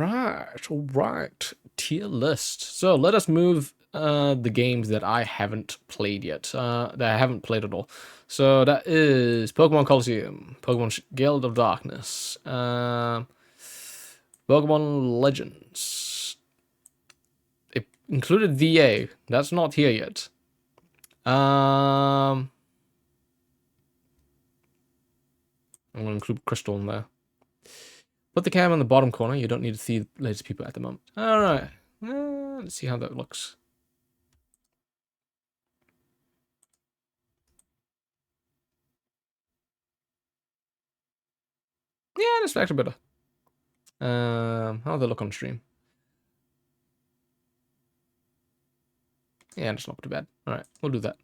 all right. Tier list. So let us move the games that I haven't played yet. That I haven't played at all. So that is Pokemon Colosseum, Pokemon Gale of Darkness, Pokemon Legends. It included VA. That's not here yet. I'm gonna include Crystal in there. Put the cam in the bottom corner. You don't need to see the latest people at the moment. All right. Let's see how that looks. Yeah, that's actually better. How do they look on stream? Yeah, it's not too bad. All right, we'll do that.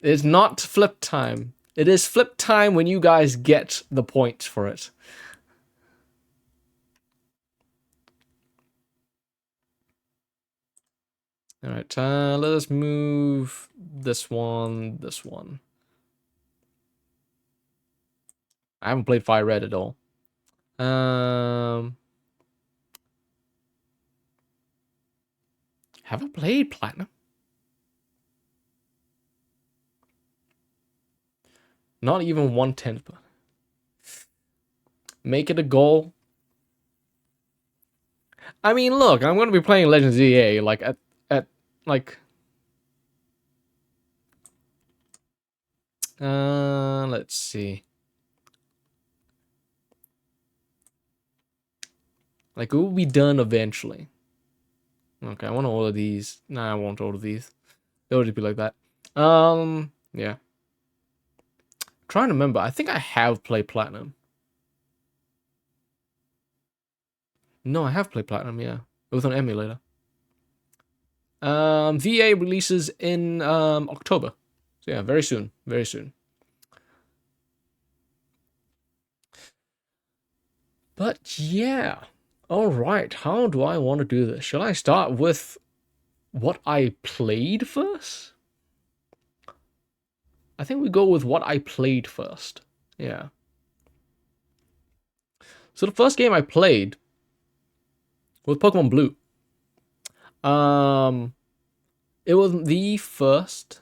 It's not flip time. It is flip time when you guys get the points for it. All right, let us move this one, this one. I haven't played Fire Red at all. Have I played Platinum? Not even 1/10, but make it a goal. I mean, look, I'm gonna be playing Legends EA like at like. Let's see. Like, it will be done eventually. Okay, I want all of these. Nah, I won't all of these. It'll just be like that. Yeah. Trying to remember. I think I have played Platinum. No, I have played Platinum, yeah. It was on emulator. VA releases in October. So yeah, very soon. Very soon. But yeah. Alright, how do I want to do this? Shall I start with what I played first? I think we go with what I played first. Yeah. So the first game I played was Pokemon Blue. It was the first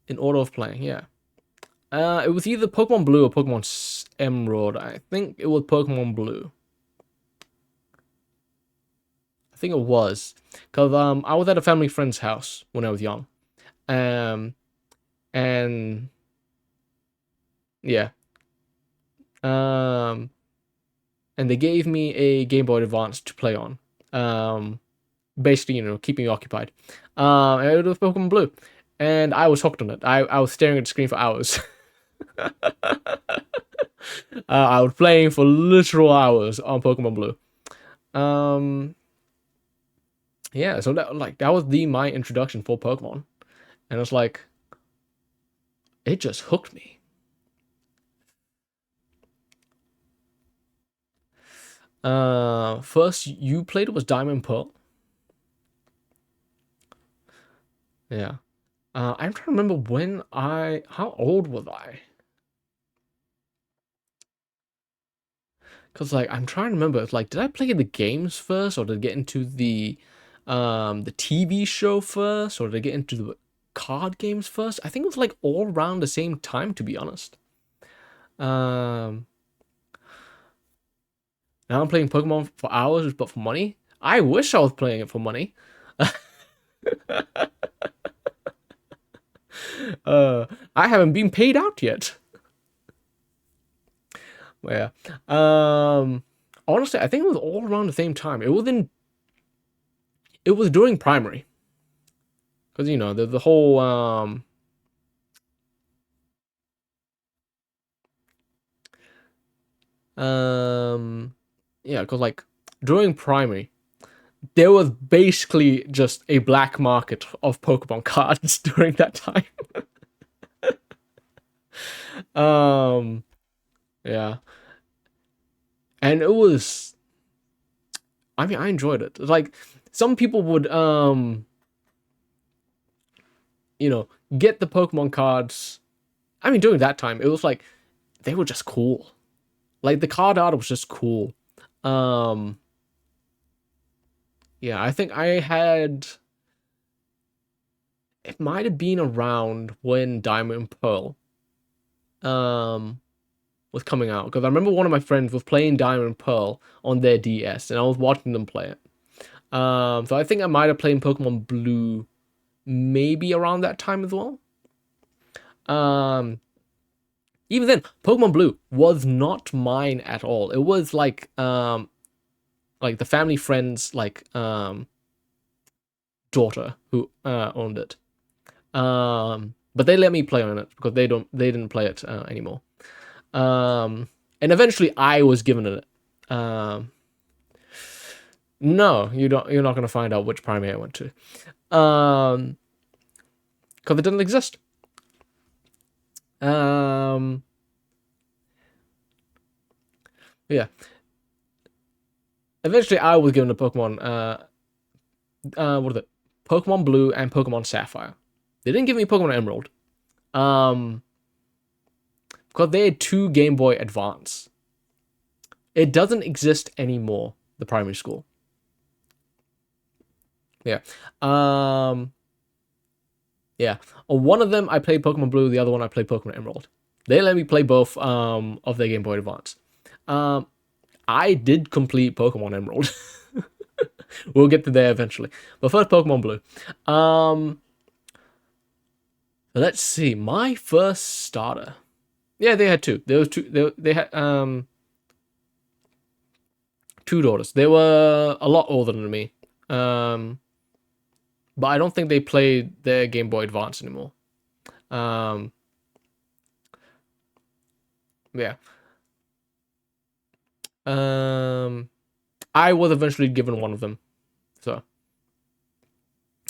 in order of playing, yeah. It was either Pokemon Blue or Pokemon Emerald. I think it was Pokemon Blue. I think it was. Because I was at a family friend's house when I was young. And yeah. And they gave me a Game Boy Advance to play on. Basically, you know, keeping me occupied. And it was Pokemon Blue. And I was hooked on it. I was staring at the screen for hours. I was playing for literal hours on Pokemon Blue. Yeah, so that was my introduction for Pokemon, and it's like it just hooked me. First you played it was Diamond Pearl. Yeah. I'm trying to remember how old was I? Cause like I'm trying to remember. It's like, did I play the games first, or did I get into the TV show first, or did I get into the card games first? I think it was like all around the same time, to be honest. Now I'm playing Pokemon for hours, but for money. I wish I was playing it for money. I haven't been paid out yet. Yeah. Honestly, I think it was all around the same time. It was during primary. Because, you know, the whole yeah, because like during primary, there was basically just a black market of Pokemon cards during that time. Yeah. And it was, I mean, I enjoyed it. Like, some people would you know, get the Pokemon cards. I mean, during that time, it was like they were just cool. Like the card art was just cool. Um, yeah, I think I had. It might have been around when Diamond and Pearl um was coming out, because I remember one of my friends was playing Diamond and Pearl on their DS, and I was watching them play it. So I think I might have played Pokemon Blue maybe around that time as well. Um, Even then, Pokemon Blue was not mine at all. It was like the family friend's daughter who owned it. But they let me play on it because they didn't play it anymore. And eventually I was given it. No, you don't. You're not gonna find out which primary I went to, because it didn't exist. Yeah. Eventually, I was given a Pokemon. What is it? Pokemon Blue and Pokemon Sapphire. They didn't give me Pokemon Emerald. Because they had 2 Game Boy Advance. It doesn't exist anymore. The primary school. Yeah. Yeah. On one of them, I played Pokemon Blue. The other one, I played Pokemon Emerald. They let me play both of their Game Boy Advance. I did complete Pokemon Emerald. We'll get to there eventually. But first, Pokemon Blue. Let's see. My first starter. Yeah, they had 2. There was 2. They had 2 daughters. They were a lot older than me. But I don't think they played their Game Boy Advance anymore. Yeah. I was eventually given one of them. So.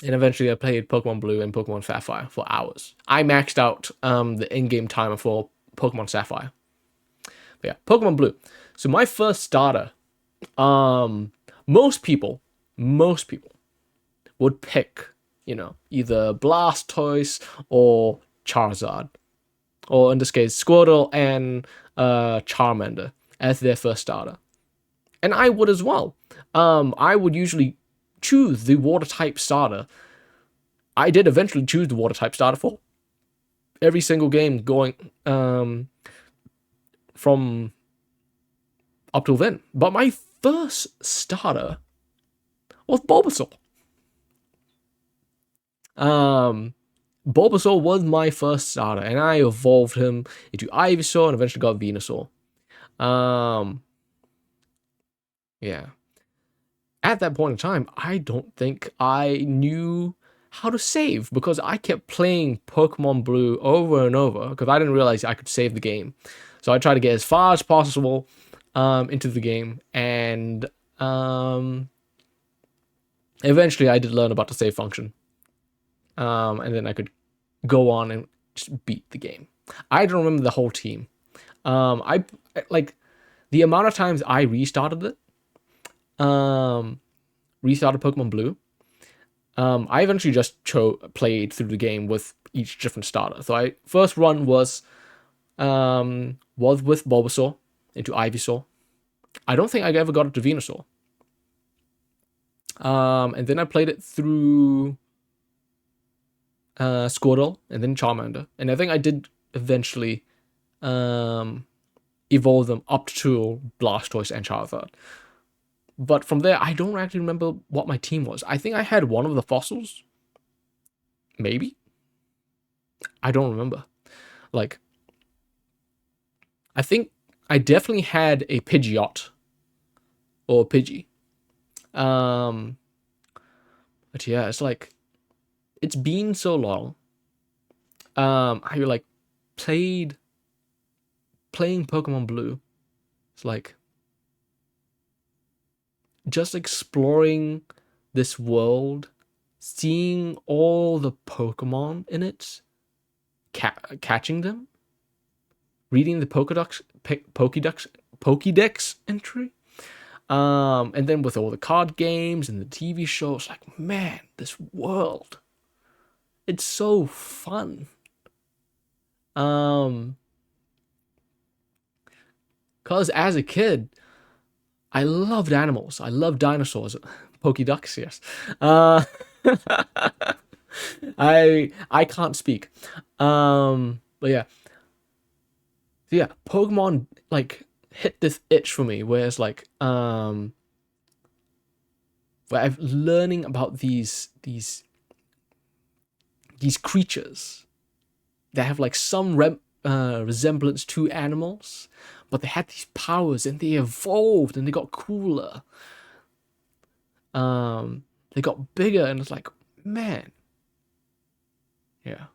And eventually I played Pokemon Blue and Pokemon Sapphire for hours. I maxed out the in-game timer for Pokemon Sapphire. But yeah, Pokemon Blue. So my first starter, most people would pick, either Blastoise or Charizard. Or in this case, Squirtle and Charmander as their first starter. And I would as well. I would usually choose the water type starter. I did eventually choose the water type starter for every single game going from up till then. But my first starter was Bulbasaur. Bulbasaur was my first starter, and I evolved him into Ivysaur and eventually got Venusaur. Yeah. At that point in time, I don't think I knew how to save because I kept playing Pokemon Blue over and over because I didn't realize I could save the game. So I tried to get as far as possible into the game, and eventually I did learn about the save function. And then I could go on and just beat the game. I don't remember the whole team. I like the amount of times I restarted it. Restarted Pokemon Blue. I eventually just played through the game with each different starter. So I first run was with Bulbasaur into Ivysaur. I don't think I ever got it to Venusaur. And then I played it through Squirtle and then Charmander. And I think I did eventually evolve them up to Blastoise and Charizard. But from there, I don't actually remember what my team was. I think I had one of the fossils. Maybe. I don't remember. Like, I think I definitely had a Pidgeot. Or Pidgey. But yeah, it's like, it's been so long. I playing Pokemon Blue. It's like, just exploring this world, seeing all the Pokemon in it, catching them, reading the Pokédex entry, and then with all the card games and the TV shows, like, man, this world, it's so fun. Because as a kid, I loved animals. I loved dinosaurs. Pokéducks, yes. Uh, I can't speak. But yeah. So yeah, Pokemon like hit this itch for me where it's like where I'm learning about these creatures that have like some resemblance to animals, but they had these powers and they evolved and they got cooler. They got bigger and it's like, man, yeah.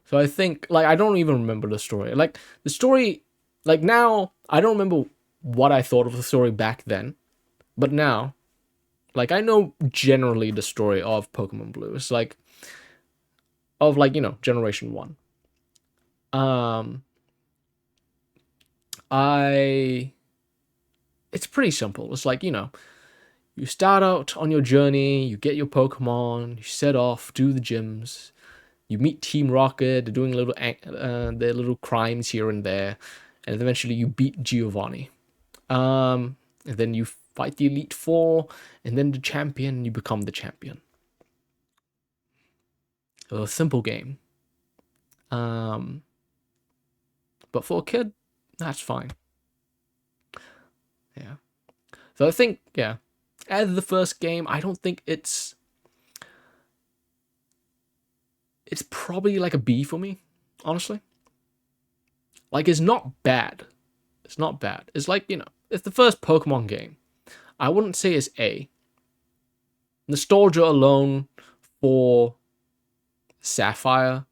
So I think like I don't even remember the story. Like the story, like now I don't remember what I thought of the story back then, but now, like I know generally the story of Pokemon Blue. It's like of like Generation One. Um, I it's pretty simple. It's like you start out on your journey, you get your Pokemon, you set off, do the gyms, you meet Team Rocket, they're doing their little crimes here and there, and eventually you beat Giovanni. And then you fight the Elite Four, and then the champion, and you become the champion. A simple game. But for a kid, that's fine. Yeah. So I think, yeah, as the first game, I don't think it's probably like a B for me, honestly. Like it's not bad. It's not bad. It's like, it's the first Pokemon game. I wouldn't say it's A. Nostalgia alone for Sapphire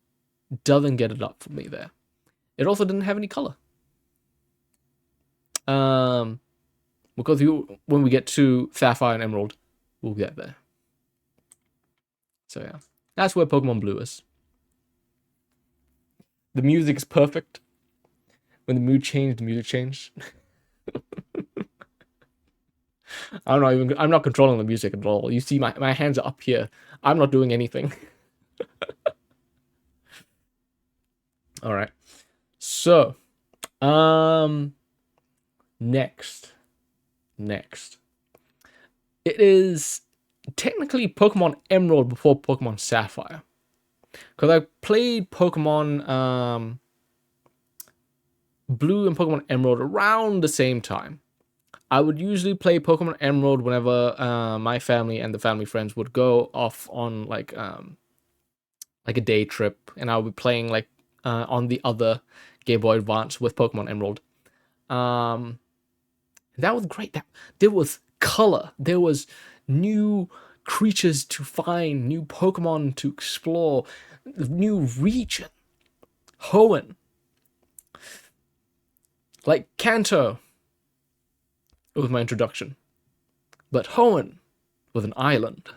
doesn't get it up for me there. It also didn't have any color. Because when we get to Sapphire and Emerald, we'll get there. So yeah, that's where Pokemon Blue is. The music is perfect. When the mood changed, the music changed. I'm not controlling the music at all. You see my hands are up here. I'm not doing anything. All right. So, next. It is technically Pokemon Emerald before Pokemon Sapphire. Because I played Pokemon Blue and Pokemon Emerald around the same time. I would usually play Pokemon Emerald whenever my family and the family friends would go off on like a day trip, and I would be playing like on the other Game Boy Advance with Pokemon Emerald. That was great. There was color. There was new creatures to find, new Pokemon to explore, new region. Hoenn. Like Kanto. It was my introduction. But Hoenn was an island.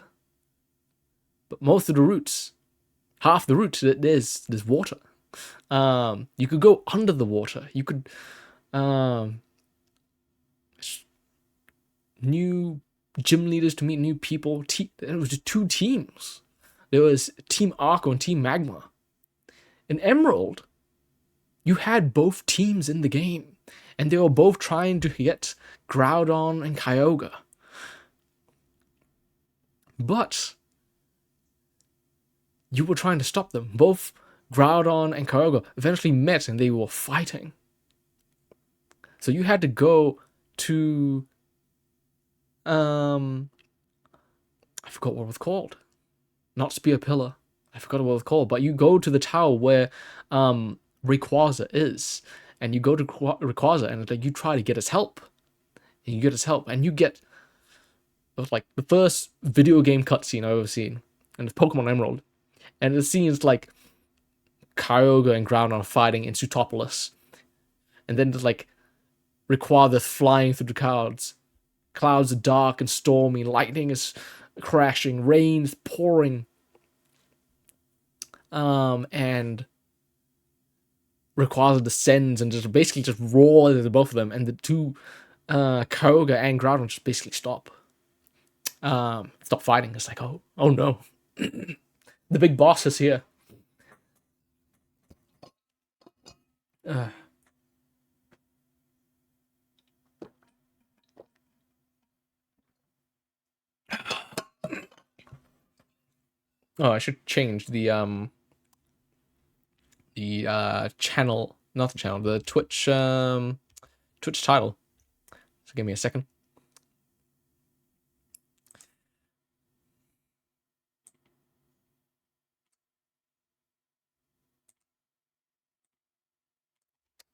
But most of the routes, half the routes, there's water. You could go under the water. You could new gym leaders to meet new people. It was just two teams. There was Team Arco and Team Magma. In Emerald, you had both teams in the game, and they were both trying to get Groudon and Kyogre. But you were trying to stop them. Both Groudon and Kyogre eventually met and they were fighting. So you had to go to I forgot what it was called. Not Spear Pillar. I forgot what it was called. But you go to the tower where Rayquaza is, and you go to Rayquaza and like you try to get his help. And you get his help, and you get it was like the first video game cutscene I've ever seen, and it's Pokemon Emerald. And the scene's like Kyogre and Groudon fighting in Sutopolis. And then there's like Rayquaza flying through the clouds. Clouds are dark and stormy, lightning is crashing, rain's pouring. And Rayquaza descends and just basically just roars at both of them, and the two Kyogre and Groudon just basically stop fighting. It's like, oh no. The big boss is here. Uh, oh, I should change the channel, not the channel, the Twitch title. So give me a second.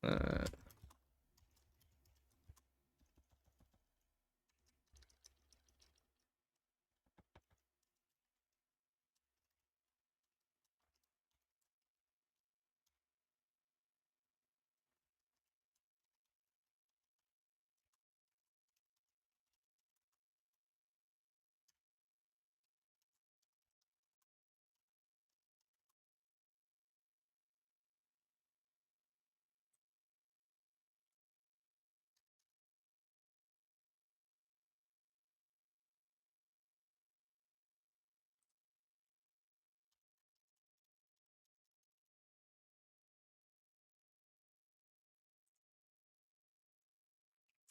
Uh,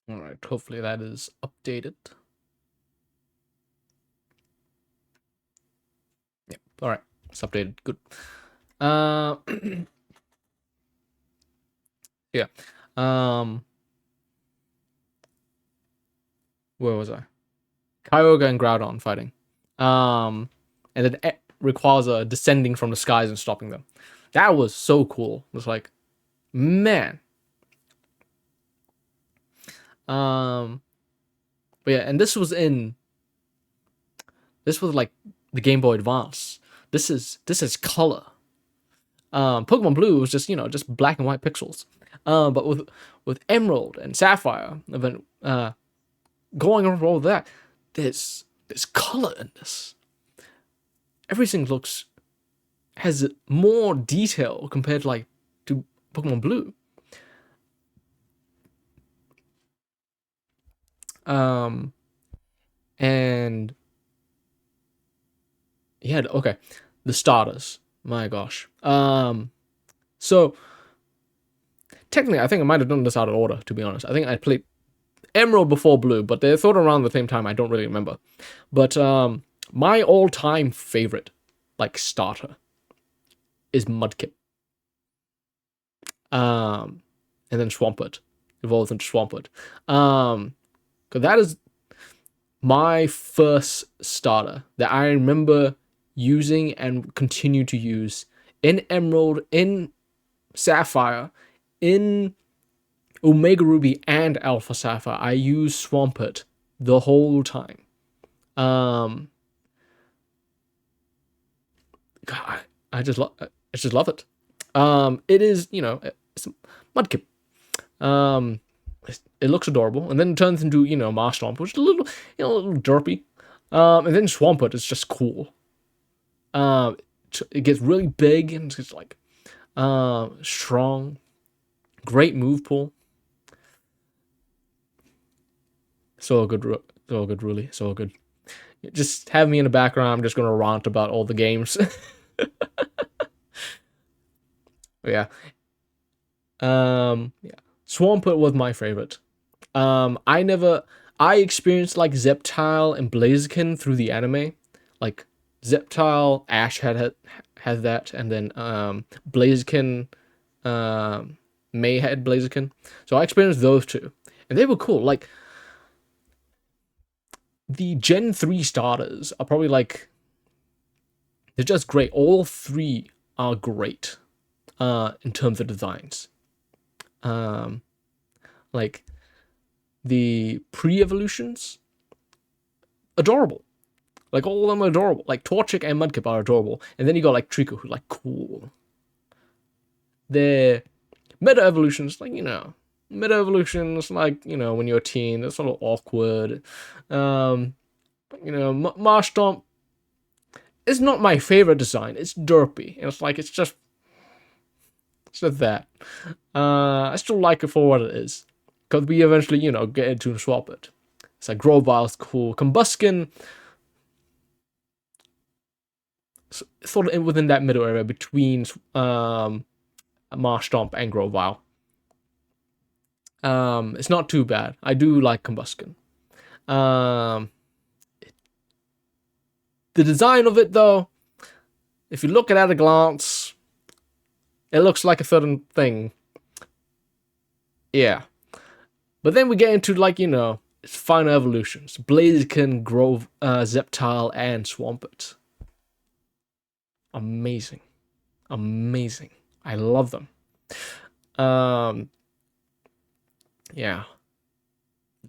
all right, hopefully that is updated. Yep. All right, it's updated. Good. Uh, yeah. Um, where was I? Kyogre and Groudon fighting. And then Rayquaza descending from the skies and stopping them. That was so cool. It was like, man. Um, but yeah, and this was like the Game Boy Advance. This is color. Pokemon Blue was just just black and white pixels. But with Emerald and Sapphire, and then going over all that, there's color in this. Everything has more detail compared to to Pokemon Blue. Um, and yeah, okay, the starters. My gosh. So technically, I think I might have done this out of order. To be honest, I think I played Emerald before Blue, but they're sort of around the same time. I don't really remember. But my all-time favorite, like starter, is Mudkip. And then Swampert evolves into Swampert. Cause that is my first starter that I remember using and continue to use in Emerald, in Sapphire, in Omega Ruby, and Alpha Sapphire. I use Swampert the whole time. Um, God, I just love it. It is it's Mudkip. Um, it looks adorable, and then it turns into Marshtomp, which is a little derpy. And then Swampert is just cool. Um, it gets really big and it's just like strong, great move pool. So good, so good, really, so good. Just have me in the background. I'm just gonna rant about all the games. Yeah. Yeah. Swampert was my favorite. I experienced like Zeptile and Blaziken through the anime. Like Zeptile, Ash had that, and then Blaziken, May had Blaziken. So I experienced those two, and they were cool. Like the Gen 3 starters are probably like they're just great. All three are great in terms of designs. Um, like the pre-evolutions, adorable. Like all of them are adorable. Like Torchic and Mudkip are adorable, and then you got like Trico, who like cool. Their meta evolutions, like meta evolutions, like when you're a teen, it's a little awkward. Marshtomp is not my favorite design. It's derpy, and it's just that. I still like it for what it is, because we eventually get into and swap it. It's like Grovile's cool. Combuskin, sort of within that middle area between Marshtomp and Grovile. It's not too bad. I do like Combusken. Um, the design of it, though, if you look at a glance, it looks like a certain thing. Yeah. But then we get into, like, its final evolutions. Blaziken, Grove, Zeptile, and Swampert. Amazing. Amazing. I love them. Yeah.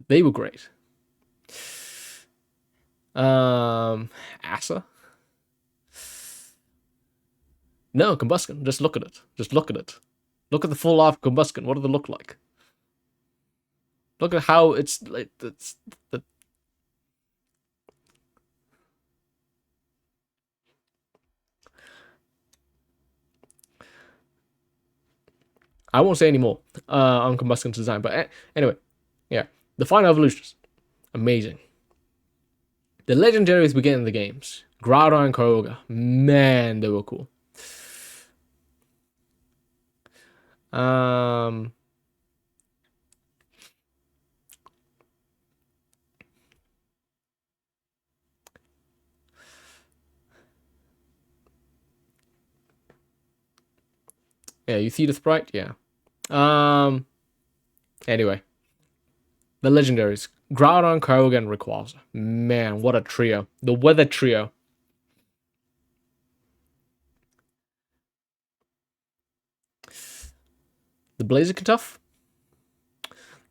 They were great. Asa? No, Combusken. Just look at it. Just look at it. Look at the full art of Combusken. What does it look like? Look at how it's like I won't say any more on Combusken's design, but anyway, yeah, the final evolutions, amazing. The legendaries we get in the games, Groudon and Kyogre, man, they were cool. Yeah, you see the sprite? Yeah. Anyway. The legendaries. Groudon, Kyogre, and Rayquaza. Man, what a trio. The weather trio. The Blaziken Tough?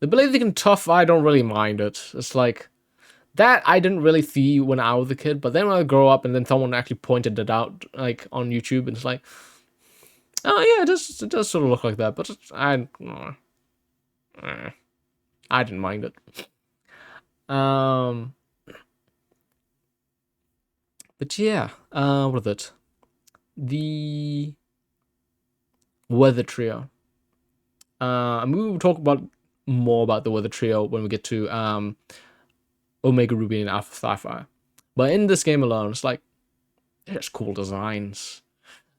The Blaziken Tough, I don't really mind it. It's like, that I didn't really see when I was a kid, but then when I grow up and then someone actually pointed it out, like, on YouTube, and it's like, oh yeah, it does sort of look like that, but I didn't mind it. But yeah, what is it? The weather trio. And we will talk about more about the weather trio when we get to Omega Ruby and Alpha Sapphire. But in this game alone, it's like, there's cool designs.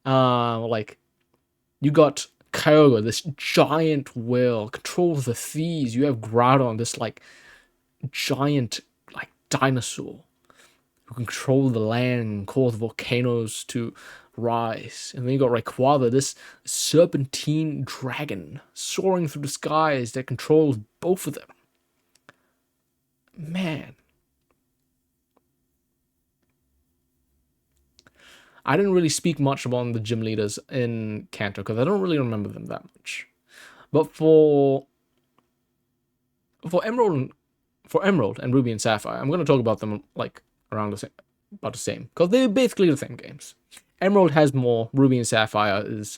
Like, you got Kyogre, this giant whale, controls the seas. You have Groudon, this like giant like dinosaur who can control the land and cause volcanoes to rise. And then you got Rayquaza, this serpentine dragon soaring through the skies that controls both of them. Man. I didn't really speak much about the gym leaders in Kanto because I don't really remember them that much. But for Emerald and Ruby and Sapphire, I'm going to talk about them like around about the same because they're basically the same games. Emerald has more. Ruby and Sapphire is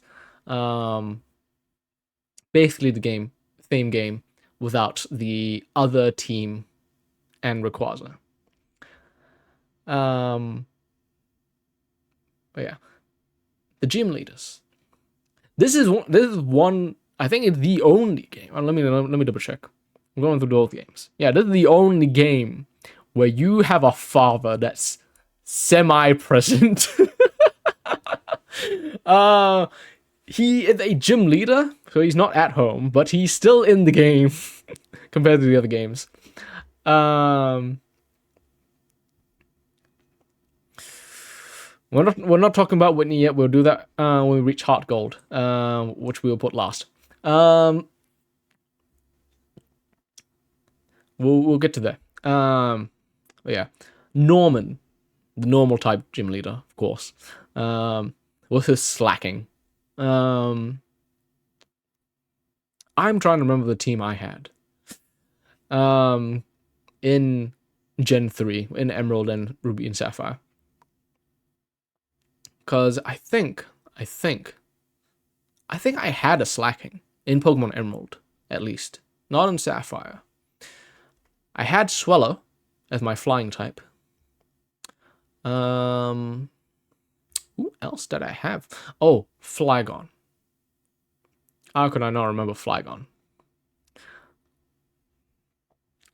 basically the same game without the other team and Rayquaza. But yeah, the gym leaders. This is one. I think it's the only game. Let me double check. I'm going through both games. Yeah, this is the only game where you have a father that's semi-present. He is a gym leader, so he's not at home, but he's still in the game compared to the other games. We're not talking about Whitney yet. We'll do that when we reach Heartgold, which we will put last. We'll get to there. But yeah, Norman, the normal type gym leader, of course, with his slacking. I'm trying to remember the team I had. In Gen 3, in Emerald and Ruby and Sapphire. Because I think I had a slacking in Pokemon Emerald, at least. Not in Sapphire. I had Swellow as my flying type. Who else did I have? Oh, Flygon. How could I not remember Flygon?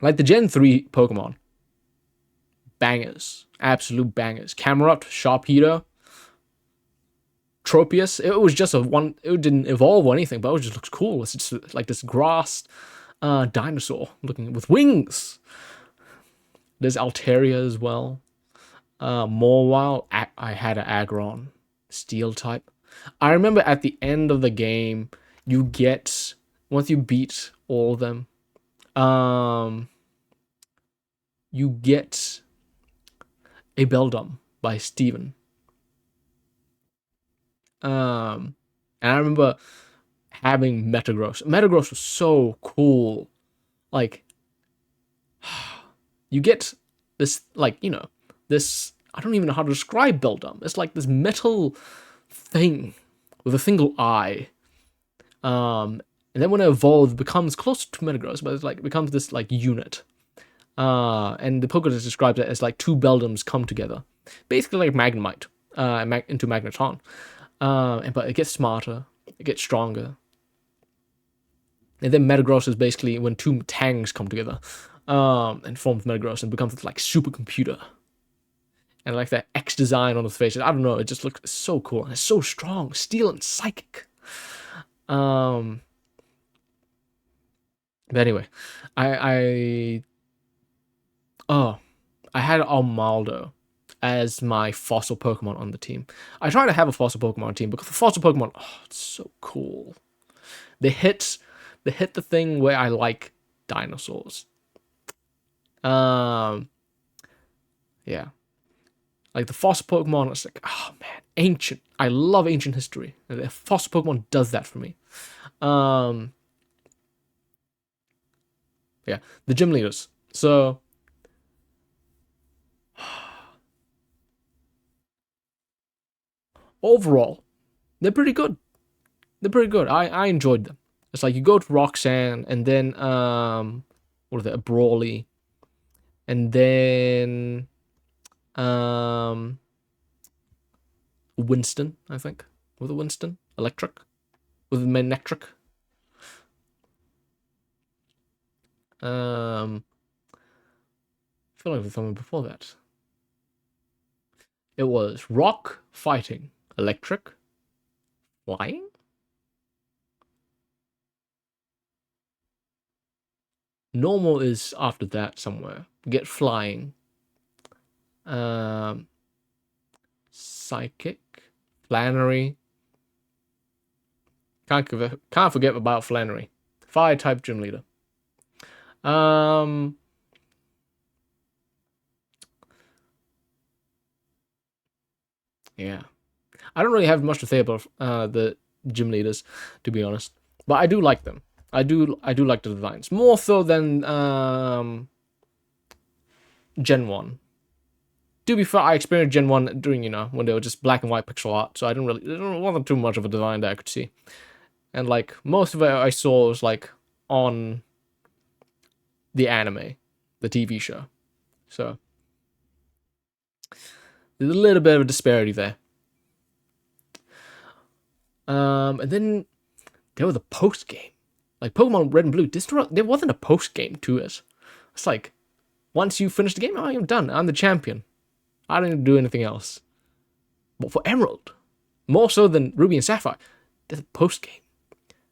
Like the Gen 3 Pokemon. Bangers. Absolute bangers. Camerupt, Sharpedo, Tropius. It was just it didn't evolve or anything, but it just looks cool. It's just like this grass dinosaur looking with wings. There's Altaria as well. Morwile, I had an Aggron, Steel type. I remember at the end of the game, you get, once you beat all of them, you get a Beldum by Steven. And I remember having Metagross. Metagross was so cool. Like, you get this, like, this, I don't even know how to describe Beldum. It's like this metal thing with a single eye. And then when it evolves, it becomes closer to Metagross, but it's like, it becomes this, like, unit. And the Pokédex describes it as like two Beldums come together. Basically like Magnemite, into Magneton. But it gets smarter, it gets stronger. And then Metagross is basically when two Tangs come together, and forms Metagross and becomes this like supercomputer. And like that X design on its face, I don't know, it just looks so cool. And it's so strong, steel and psychic. But anyway, I had Armaldo as my fossil Pokemon on the team. I try to have a fossil Pokemon on the team because the fossil Pokemon, it's so cool. They hit the thing where I like dinosaurs. Yeah. Like the fossil Pokemon, it's like, oh man, ancient. I love ancient history. And the fossil Pokemon does that for me. Yeah, the gym leaders. So overall, they're pretty good. They're pretty good. I enjoyed them. It's like you go to Roxanne and then what is it, a Brawly, and then Winston, I think. Was it Winston? Electric? Was it Manectric? I feel like there's someone before that. It was Rock, Fighting, Electric, Flying? Normal is after that somewhere. Get Flying. Psychic, Flannery. Can't forget about Flannery. Fire type gym leader. Yeah. I don't really have much to say about the gym leaders, to be honest. But I do like them. I do like the designs. More so than Gen 1. To be fair, I experienced Gen 1 during, when they were just black and white pixel art, so there wasn't too much of a design that I could see. And like most of it I saw was like on the anime, the TV show. So there's a little bit of a disparity there. And then there was a post game. Like Pokemon Red and Blue, there wasn't a post game to it. It's like, once you finish the game, I'm done. I'm the champion. I don't need to do anything else. But for Emerald, more so than Ruby and Sapphire, there's a post game.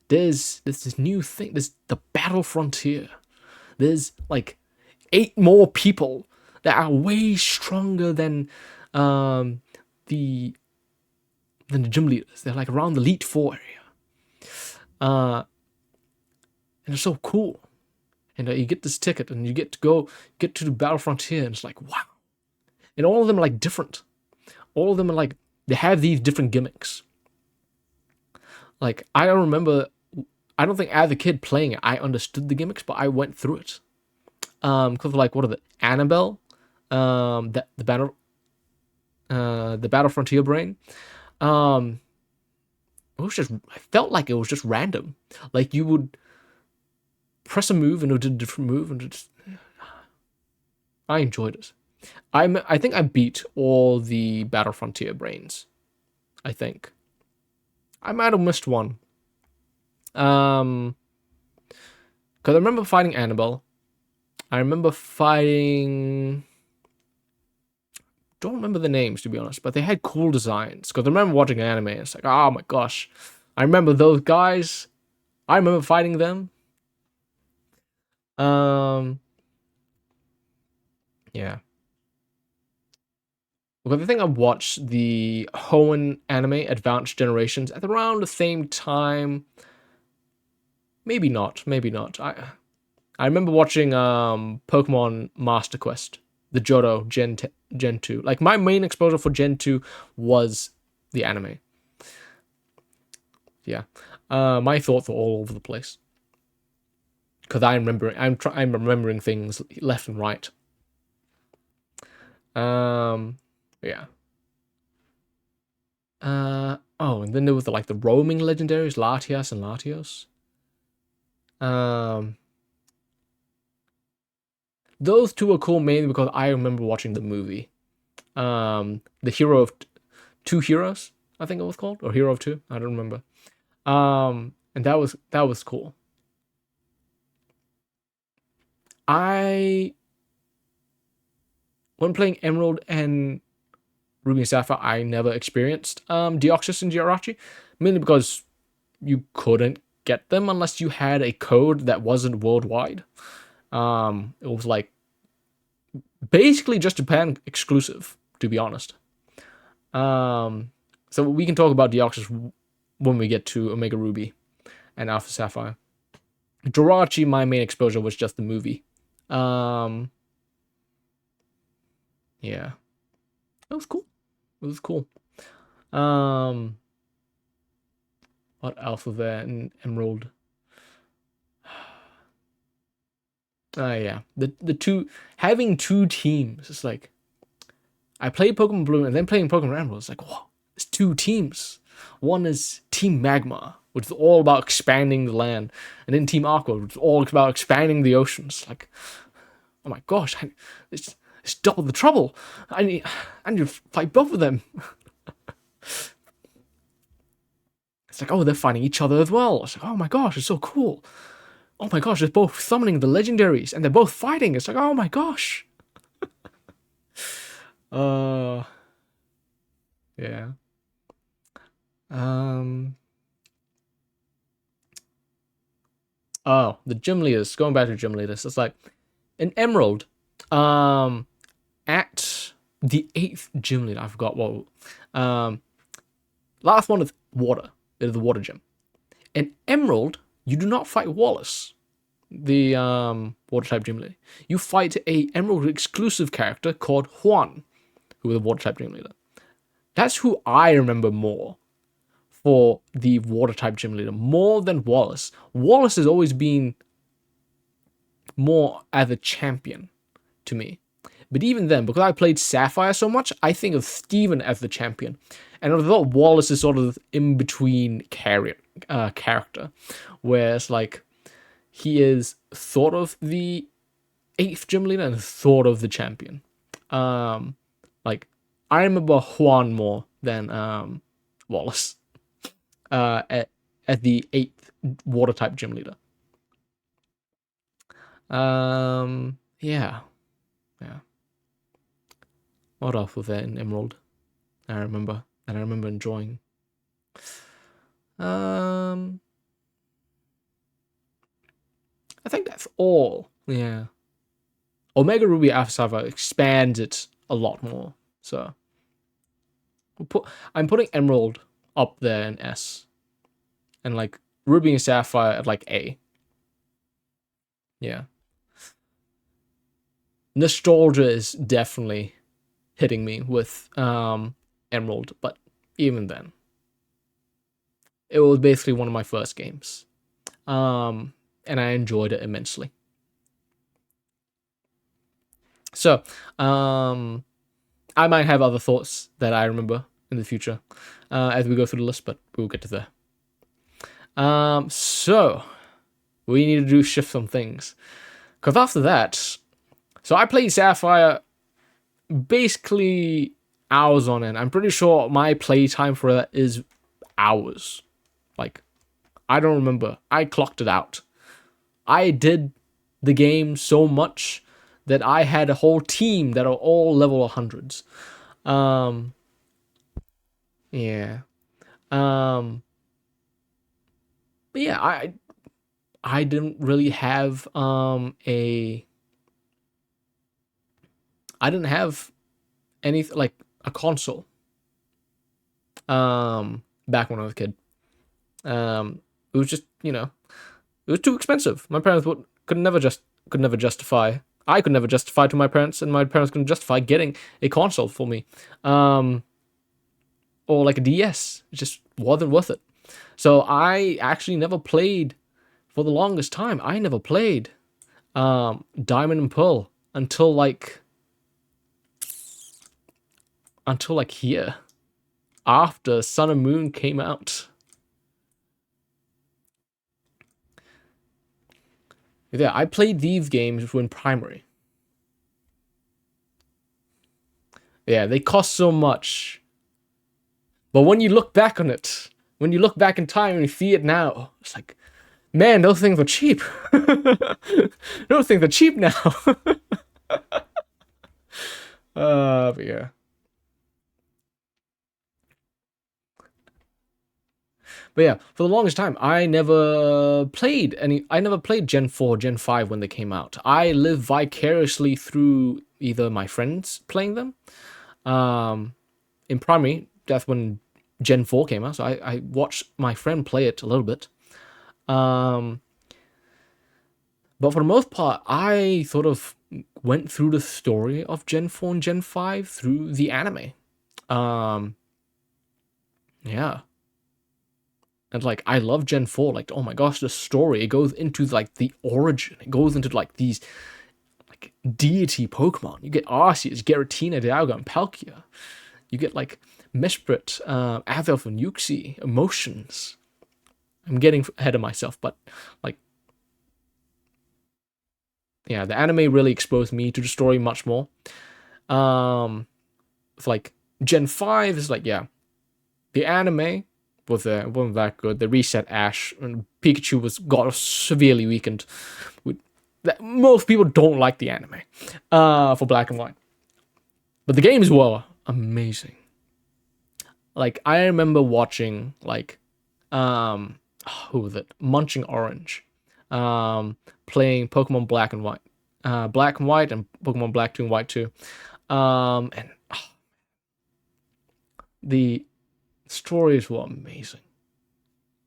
There's this new thing. There's the Battle Frontier. There's like 8 more people that are way stronger than the gym leaders. They're like around the Elite Four area. And it's so cool. And you get this ticket and you get to the Battle Frontier, and it's like, wow. And all of them are like different. All of them are like, they have these different gimmicks. Like, I don't think as a kid playing it, I understood the gimmicks, but I went through it. Because like, what are the Annabelle? The Battle Frontier brain. It was just, I felt like it was just random. Like you would press a move and it did a different move, and I enjoyed it. I think I beat all the Battle Frontier brains. I think. I might have missed one. Because I remember fighting Annabelle. I remember fighting... Don't remember the names, to be honest, but they had cool designs. Because I remember watching an anime, and it's like, oh my gosh. I remember those guys. I remember fighting them. Um, yeah. Because I think I watched the Hoenn anime Advanced Generations at around the same time. Maybe not. Maybe not. I remember watching Pokemon Master Quest, the Johto Gen 2. Like my main exposure for Gen 2 was the anime. Yeah. My thoughts are all over the place. Cuz I'm remembering things left and right. Yeah. Oh, and then there was the roaming legendaries, Latias and Latios. Um those two are cool mainly because I remember watching the movie. The Hero of Two Heroes, I think it was called, or Hero of Two, I don't remember. And that was cool. I when playing Emerald and Ruby and Sapphire, I never experienced Deoxys and Jirachi, mainly because you couldn't get them unless you had a code that wasn't worldwide. It was like basically just Japan exclusive, to be honest. So we can talk about Deoxys when we get to Omega Ruby and Alpha Sapphire. Jirachi, my main exposure was just the movie. Um, yeah, it was cool. It was cool. Um, what else was there in Emerald? Yeah, the two having two teams. It's like I played Pokemon Blue and then playing Pokemon Emerald. It's like, whoa, it's two teams. One is Team Magma, which is all about expanding the land, and then Team Aqua, which is all about expanding the oceans. Like, oh my gosh, it's double the trouble. I need to fight both of them. It's like, oh, they're fighting each other as well. It's like, oh my gosh, it's so cool. Oh my gosh, they're both summoning the legendaries and they're both fighting. It's like, oh my gosh. Uh, yeah. Um. Oh, the gym leaders. Going back to gym leaders, it's like in Emerald. Um, at the eighth gym leader, I forgot what. Um, last one is water. It is the water gym. In Emerald, you do not fight Wallace, the water type gym leader. You fight a Emerald exclusive character called Juan, who is a water type gym leader. That's who I remember more for the water type gym leader, more than Wallace. Wallace has always been more as a champion to me. But even then, because I played Sapphire so much, I think of Steven as the champion. And I thought Wallace is sort of in between character, where it's like he is sort of the eighth gym leader and sort of the champion. Like I remember Juan more than Wallace at the eighth water type gym leader. Yeah. What else was there in Emerald? I remember enjoying. I think that's all. Yeah. Omega Ruby Alpha Sapphire expands it a lot more. So I'm putting Emerald up there in S, and like Ruby and Sapphire at like A. Yeah. Nostalgia is definitely hitting me with Emerald, but even then, it was basically one of my first games, and I enjoyed it immensely. So, I might have other thoughts that I remember in the future as we go through the list, but we'll get to there. So we need to shift some things, because after that, so I played Sapphire basically hours on end. I'm pretty sure my playtime for that is hours. Like, I don't remember. I clocked it out. I did the game so much that I had a whole team that are all level 100s. Yeah. But yeah, I didn't really have I didn't have any like a console back when I was a kid. It was just, it was too expensive. My parents could never justify. I could never justify to my parents, and my parents couldn't justify getting a console for me, or like a DS. It just wasn't worth it. So I actually never played for the longest time. I never played Diamond and Pearl until like here, after Sun and Moon came out. Yeah, I played these games when primary. Yeah, they cost so much. But when you look back on it, when you look back in time and you see it now, it's like, man, those things were cheap. Those things are cheap now. But yeah. But yeah, for the longest time, I never played Gen 4, Gen 5 when they came out. I lived vicariously through either my friends playing them. In primary, that's when Gen 4 came out, so I watched my friend play it a little bit. But for the most part, I sort of went through the story of Gen 4 and Gen 5 through the anime. Yeah. And like, I love Gen 4. Like, oh my gosh, the story, it goes into like the origin. It goes into like these like deity Pokemon. You get Arceus, Giratina, Dialga, and Palkia. You get like Mesprit, Azelf, and Uxie, emotions. I'm getting ahead of myself, but like, yeah, the anime really exposed me to the story much more. Like Gen 5 is like, yeah, the anime wasn't that good. They reset Ash, and Pikachu got severely weakened. Most people don't like the anime for Black and White, but the games were amazing. Like, I remember watching like who was it? Munching Orange, playing Pokemon Black and White, Black and White, and Pokemon Black 2 and White 2, and the stories were amazing.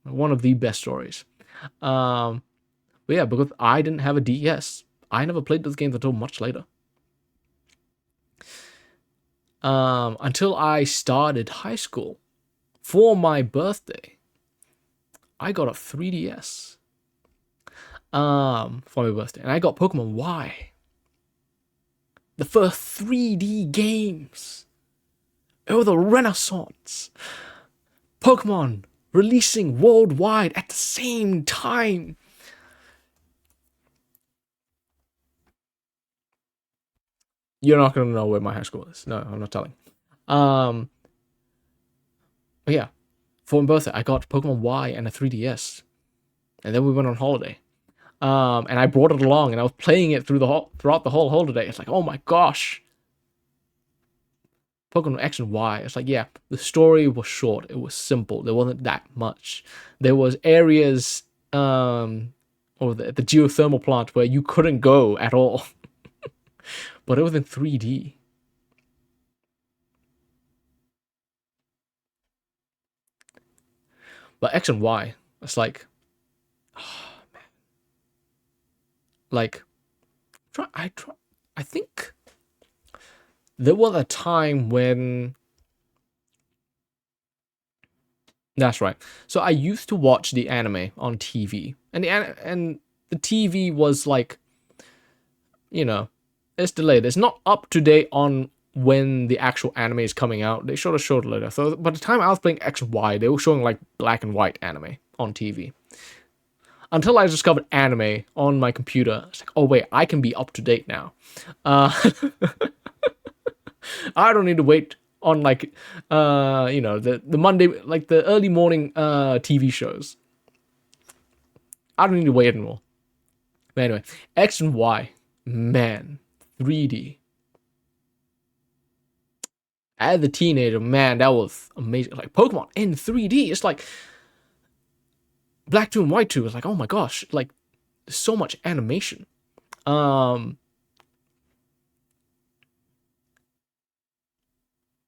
One of the best stories. But yeah, because I didn't have a DS, I never played those games until much later. Until I started high school. For my birthday, I got a 3DS. For my birthday, and I got Pokemon Y. The first 3D games. It was a renaissance. Pokemon releasing worldwide at the same time. You're not gonna know where my high school is. No, I'm not telling. But yeah, for my birthday, I got Pokemon Y and a 3DS, and then we went on holiday. And I brought it along, and I was playing it throughout the whole holiday. It's like, oh my gosh, Pokemon X and Y. It's like, yeah, the story was short. It was simple. There wasn't that much. There was areas, or the geothermal plant where you couldn't go at all, but it was in 3D. But X and Y, it's like, oh, man. Like, I think there was a time when, that's right. So I used to watch the anime on TV, and the TV was like, it's delayed. It's not up to date on when the actual anime is coming out. They showed it later. So by the time I was playing X and Y, they were showing like black and white anime on TV. Until I discovered anime on my computer, it's like, oh wait, I can be up to date now. I don't need to wait on like the Monday, like the early morning TV shows. I don't need to wait anymore. But anyway, X and Y, man, 3D. As a teenager, man, that was amazing. Like Pokemon in 3D, it's like Black 2 and White 2 is like, oh my gosh, like There's so much animation. The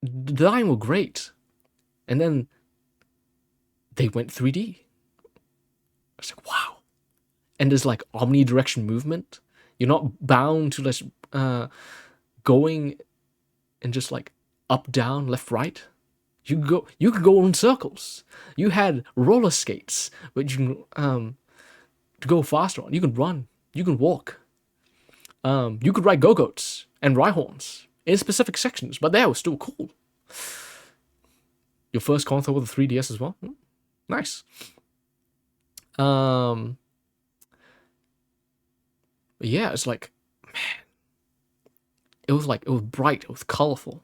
design were great, and then they went 3D. It's like, wow. And there's like omnidirection movement. You're not bound to just going and just like up, down, left, right. You could go in circles. You had roller skates, which you can to go faster on. You can run. You can walk. You could ride go-goats and Rhyhorns in specific sections, but that was still cool. Your first console with a 3DS as well. Nice. Yeah, it's like, man, it was bright, it was colorful.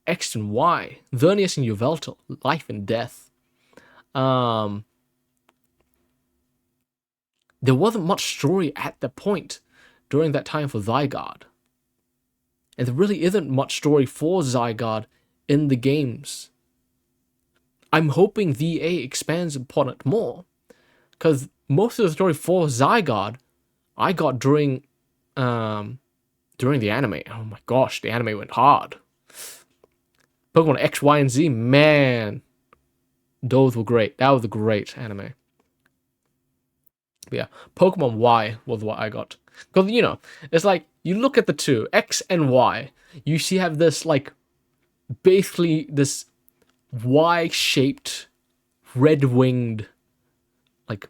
X and Y, Vernius and Yveltal, life and death. There wasn't much story at that point during that time for Zygarde. And there really isn't much story for Zygarde in the games. I'm hoping VA expands upon it more, because most of the story for Zygarde I got during the anime. Oh my gosh, the anime went hard. Pokemon X, Y, and Z, man, those were great. That was a great anime. But yeah, Pokemon Y was what I got. Because, you know, it's like, you look at the two, X and Y, you see have this, like, basically this Y-shaped, red-winged, like,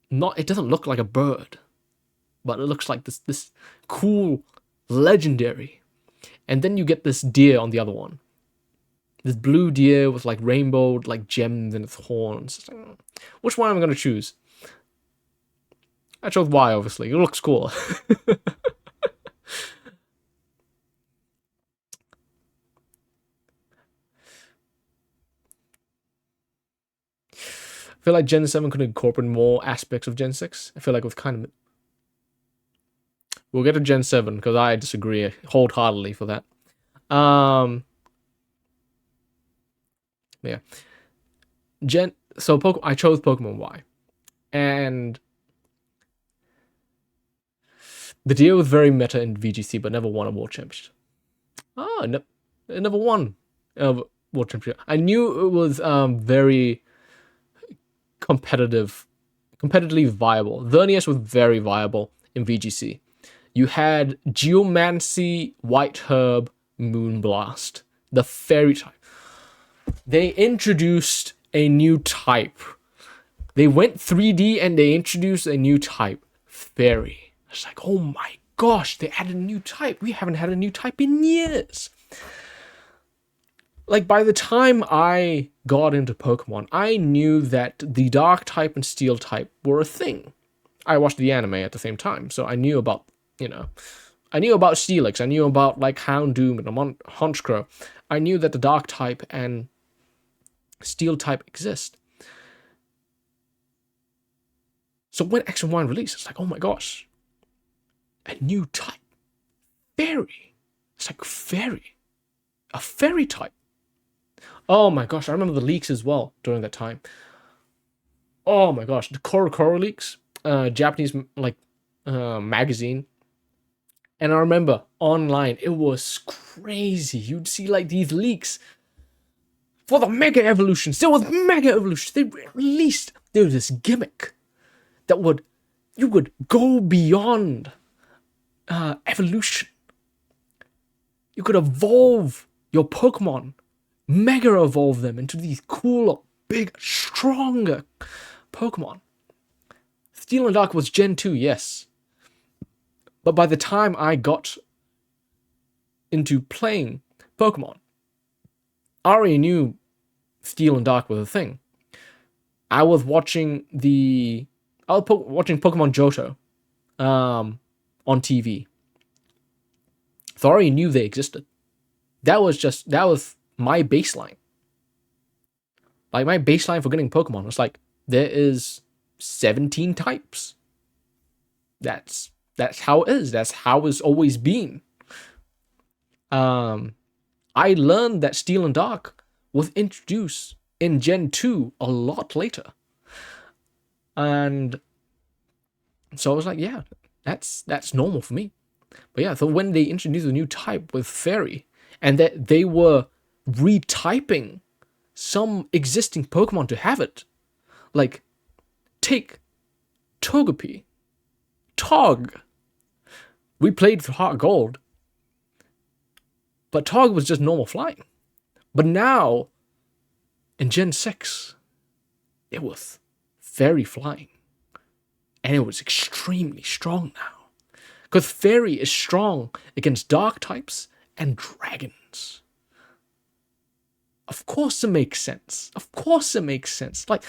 not, it doesn't look like a bird, but it looks like this cool, legendary. And then you get this deer on the other one. This blue deer with, like, rainbow, like, gems in its horns. Which one am I going to choose? I chose Y, obviously. It looks cool. I feel like Gen 7 could incorporate more aspects of Gen 6. I feel like it was kind of... We'll get to Gen 7, because I disagree wholeheartedly for that. Yeah. I chose Pokemon Y. And... the deer was very meta in VGC, but never won a World Championship. It never won a World Championship. I knew it was very competitively viable. Vernius was very viable in VGC. You had Geomancy, White Herb, Moonblast, the fairy type. They introduced a new type. They went 3D and they introduced a new type, fairy. It's like, oh my gosh, they added a new type. We haven't had a new type in years. Like, by the time I got into Pokemon, I knew that the Dark type and Steel type were a thing. I watched the anime at the same time, so I knew about, I knew about Steelix. I knew about, like, Houndoom and Honchkrow. I knew that the Dark type and Steel type exist. So when X and Y released, it's like, oh my gosh. A new type. Fairy. It's like fairy. A fairy type. Oh my gosh, I remember the leaks as well during that time. Oh my gosh, the Koro leaks. Japanese, like, magazine. And I remember online, it was crazy. You'd see, like, these leaks for the Mega Evolutions. There was Mega Evolutions. There was this gimmick that you would go beyond evolution. You could evolve your Pokemon, Mega Evolve them into these cooler, big, stronger Pokemon. Steel and Dark was Gen 2, yes. But by the time I got into playing Pokemon, I already knew Steel and Dark was a thing. I was watching Pokemon Johto on TV. So I already knew they existed. That was my baseline. Like, my baseline for getting Pokemon was like, there is 17 types. That's how it is. That's how it's always been. I learned that Steel and Dark was introduced in Gen 2 a lot later. And So I was like, yeah, that's normal for me. But yeah, so when they introduced a new type with Fairy, and that they were retyping some existing Pokemon to have it, like take Togepi, Tog. We played through Heartgold, but Tog was just normal flying. But now, in Gen 6, it was Fairy flying. And it was extremely strong now. Because Fairy is strong against Dark types and Dragons. Of course it makes sense. Of course it makes sense. Like,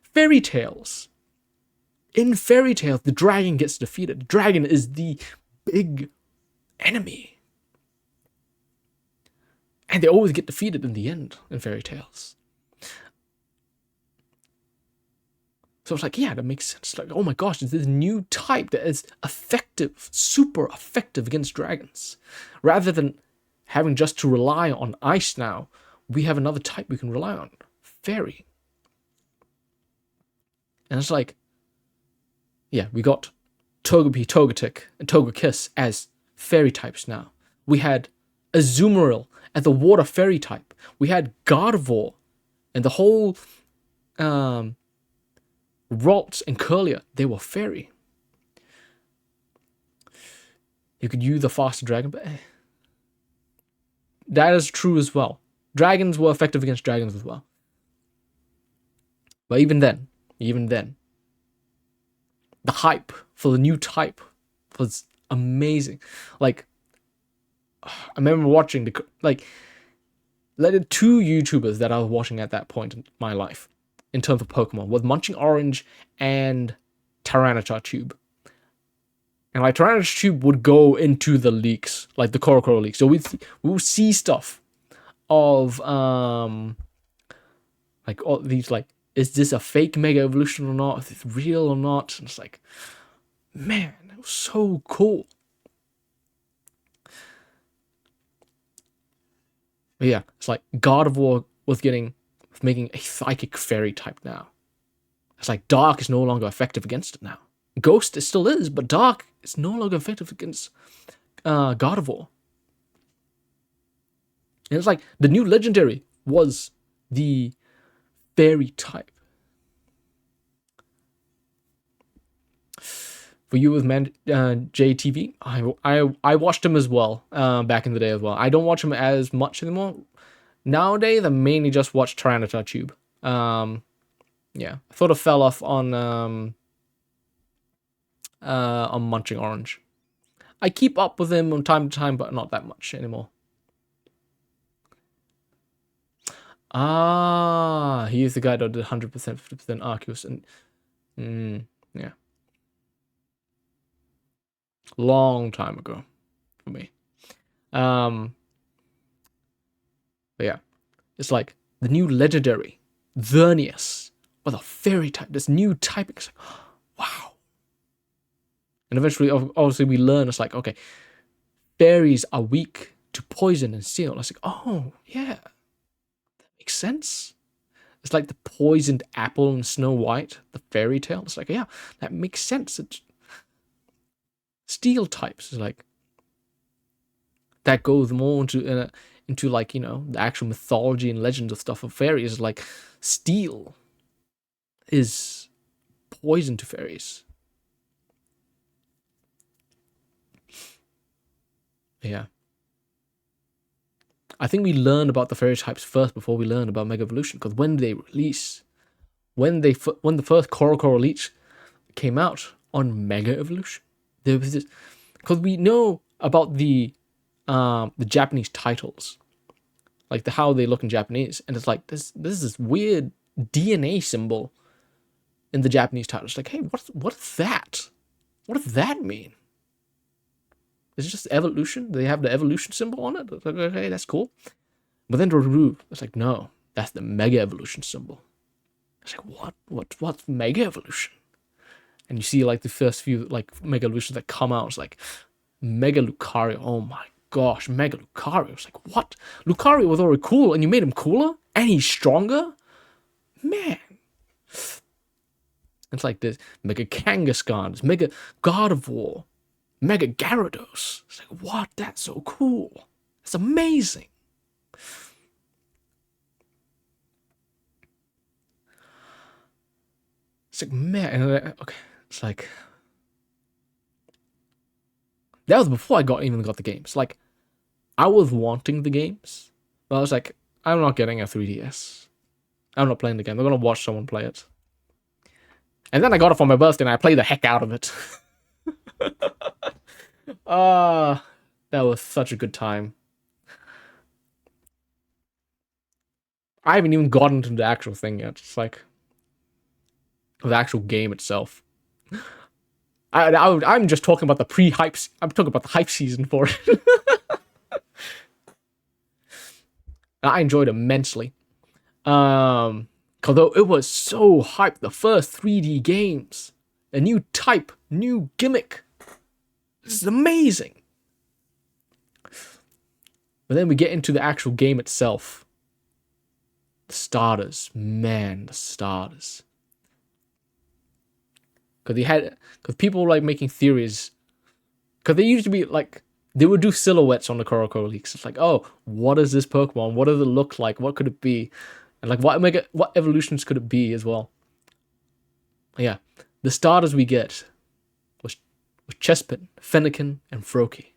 Fairy Tales. In Fairy Tales, the dragon gets defeated. The dragon is the big enemy. And they always get defeated in the end in Fairy Tales. So it's like, yeah, that makes sense. Like, oh my gosh, there's this new type that is effective, super effective against dragons. Rather than having just to rely on ice now, we have another type we can rely on. Fairy. And it's like, yeah, we got Togepi, Togetic, and Togekiss as fairy types now. We had Azumarill as the water fairy type. We had Gardevoir and the whole Ralts and Curlier, they were fairy. You could use the faster dragon, but that is true as well. Dragons were effective against dragons as well. But even then, the hype for the new type was amazing. Like, I remember watching the two YouTubers that I was watching at that point in my life, in terms of Pokemon, was Munching Orange and Tyranitar Tube. And like Tyranitar Tube would go into the leaks, like the Korokoro leaks. So we would see stuff of like all these, like, is this a fake Mega Evolution or not? Is this real or not? And it's like, man, it was so cool. But yeah, it's like Gardevoir was making a Psychic Fairy type now. It's like Dark is no longer effective against it now. Ghost it still is, but Dark is no longer effective against Gardevoir. And it's like the new legendary was the Fairy type. For you with JTV, I watched him as well back in the day as well. I don't watch him as much anymore. Nowadays, I mainly just watch Tyranitar Tube. Yeah, I sort of fell off on Munching Orange. I keep up with him from time to time, but not that much anymore. Ah, he is the guy that did 100%, 50% Arceus, and yeah, long time ago for me. But yeah, it's like the new legendary Vernius with a fairy type. This new typing, it's like, wow. And eventually, obviously, we learn it's like, okay, fairies are weak to poison and steel. It's like, oh yeah, that makes sense. It's like the poisoned apple in Snow White, the fairy tale. It's like, yeah, that makes sense. Steel types is like, that goes more into like, you know, the actual mythology and legends of stuff of fairies. Like, steel is poison to fairies. Yeah. I think we learned about the fairy types first before we learned about Mega Evolution, because when they release, when the first Korokoro Leech came out on Mega Evolution, there was this, because we know about the Japanese titles, like how they look in Japanese, and it's like this is this weird DNA symbol in the Japanese title. It's like, hey, what is that? What does that mean? Is it just evolution? They have the evolution symbol on it. It's like, okay, that's cool. But then to remove, it's like, no, that's the Mega Evolution symbol. It's like, what's Mega Evolution? And you see like the first few like Mega Evolutions that come out. It's like Mega Lucario. Oh my gosh, Mega Lucario. It's like, what? Lucario was already cool, and you made him cooler, and he's stronger. Man, It's like this Mega Kangaskhan, this Mega God of War, Mega Gyarados. It's like, what? That's so cool. It's amazing. It's like, man, okay. It's like, that was before I even got the games. Like, I was wanting the games, but I was like, I'm not getting a 3DS. I'm not playing the game. I'm gonna watch someone play it. And then I got it for my birthday, and I played the heck out of it. That was such a good time. I haven't even gotten into the actual thing yet. It's like the actual game itself. I'm just talking about the pre-hypes. I'm talking about the hype season for it. I enjoyed it immensely. Although it was so hyped, the first 3D games, a new type, new gimmick. This is amazing. But then we get into the actual game itself. The starters, man, the starters. Because people were like making theories. Because they used to be like, they would do silhouettes on the Koroko leaks. It's like, oh, what is this Pokemon? What does it look like? What could it be? And like, what evolutions could it be as well? Yeah, the starters we get was Chespin, Fennekin, and Froakie.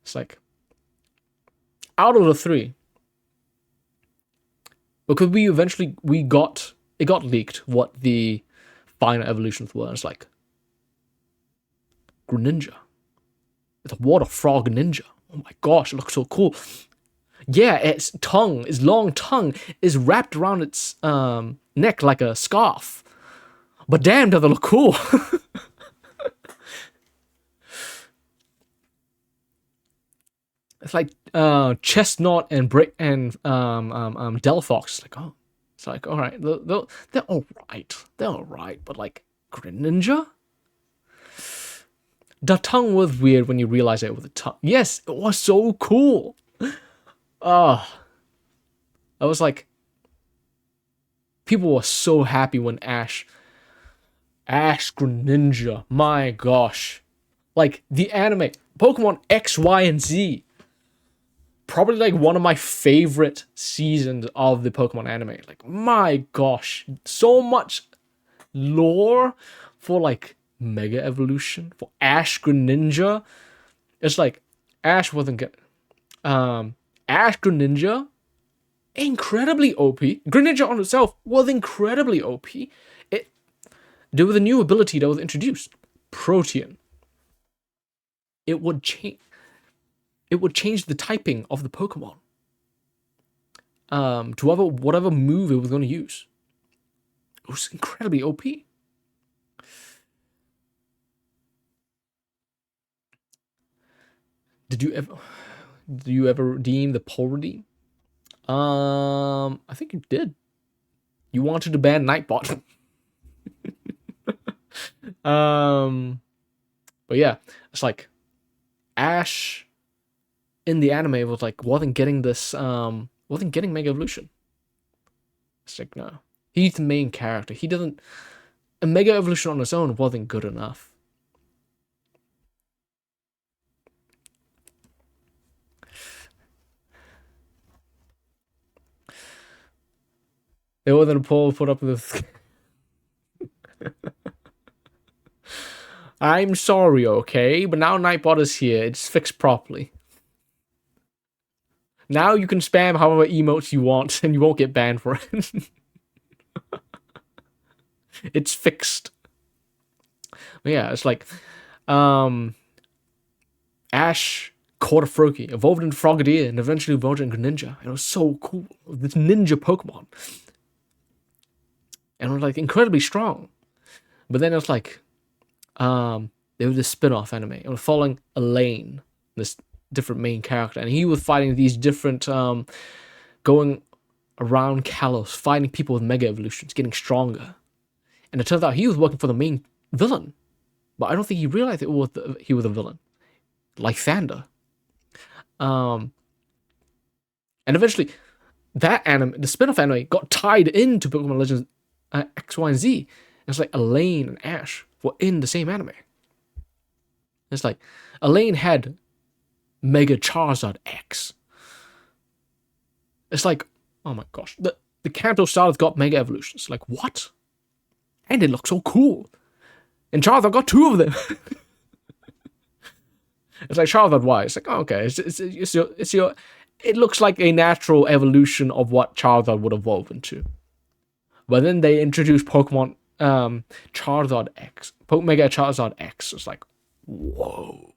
It's like, out of the three, because it got leaked what the final evolutions were. And it's like, Greninja. It's a water frog ninja. Oh my gosh, it looks so cool. Yeah, its long tongue is wrapped around its neck like a scarf. But damn, does it look cool. It's like Chestnut and Delphox. Like, oh, it's like, all right, they're all right. They're all right, but like Greninja. The tongue was weird when you realize it with the tongue. Yes, it was so cool. I was like, people were so happy when Ash Greninja. My gosh, like the anime Pokemon X, Y, and Z. Probably like one of my favorite seasons of the Pokemon anime. Like, my gosh, so much lore for like Mega Evolution, for Ash Greninja. It's like Ash wasn't good. Ash Greninja, incredibly OP. Greninja on itself was incredibly OP. There was a new ability that was introduced, Protean. It would change the typing of the Pokemon to whatever move it was going to use. It was incredibly OP. Did you ever redeem the Pole Redeem? I think you did. You wanted to ban Nightbot. But yeah, it's like Ash in the anime wasn't getting Mega Evolution. It's like, no. He's the main character. A Mega Evolution on its own wasn't good enough. It wasn't a poll put up with. I'm sorry, okay? But now Nightbot is here. It's fixed properly. Now you can spam however emotes you want, and you won't get banned for it. It's fixed. But yeah, it's like, Ash caught a Froakie, evolved into Frogadier, and eventually evolved into Greninja. And it was so cool. This ninja Pokemon. And it was like incredibly strong. But then it was like, there was this spin-off anime. It was following Elaine, this different main character, and he was fighting these different going around Kalos, fighting people with Mega Evolutions, getting stronger. And it turns out he was working for the main villain, but I don't think he realized he was a villain, like Thander. And eventually, that anime, the spin-off anime, got tied into Pokemon Legends X, Y, and Z. It's like Elaine and Ash were in the same anime. It's like Elaine had Mega Charizard X. It's like, oh my gosh, the Kanto Star's got Mega Evolutions. Like, what? And it looks so cool. And Charizard got 2 of them. It's like Charizard Y. It's like, oh, okay, it's your. It looks like a natural evolution of what Charizard would evolve into. But then they introduced Pokemon Charizard X, Mega Charizard X. It's like, whoa,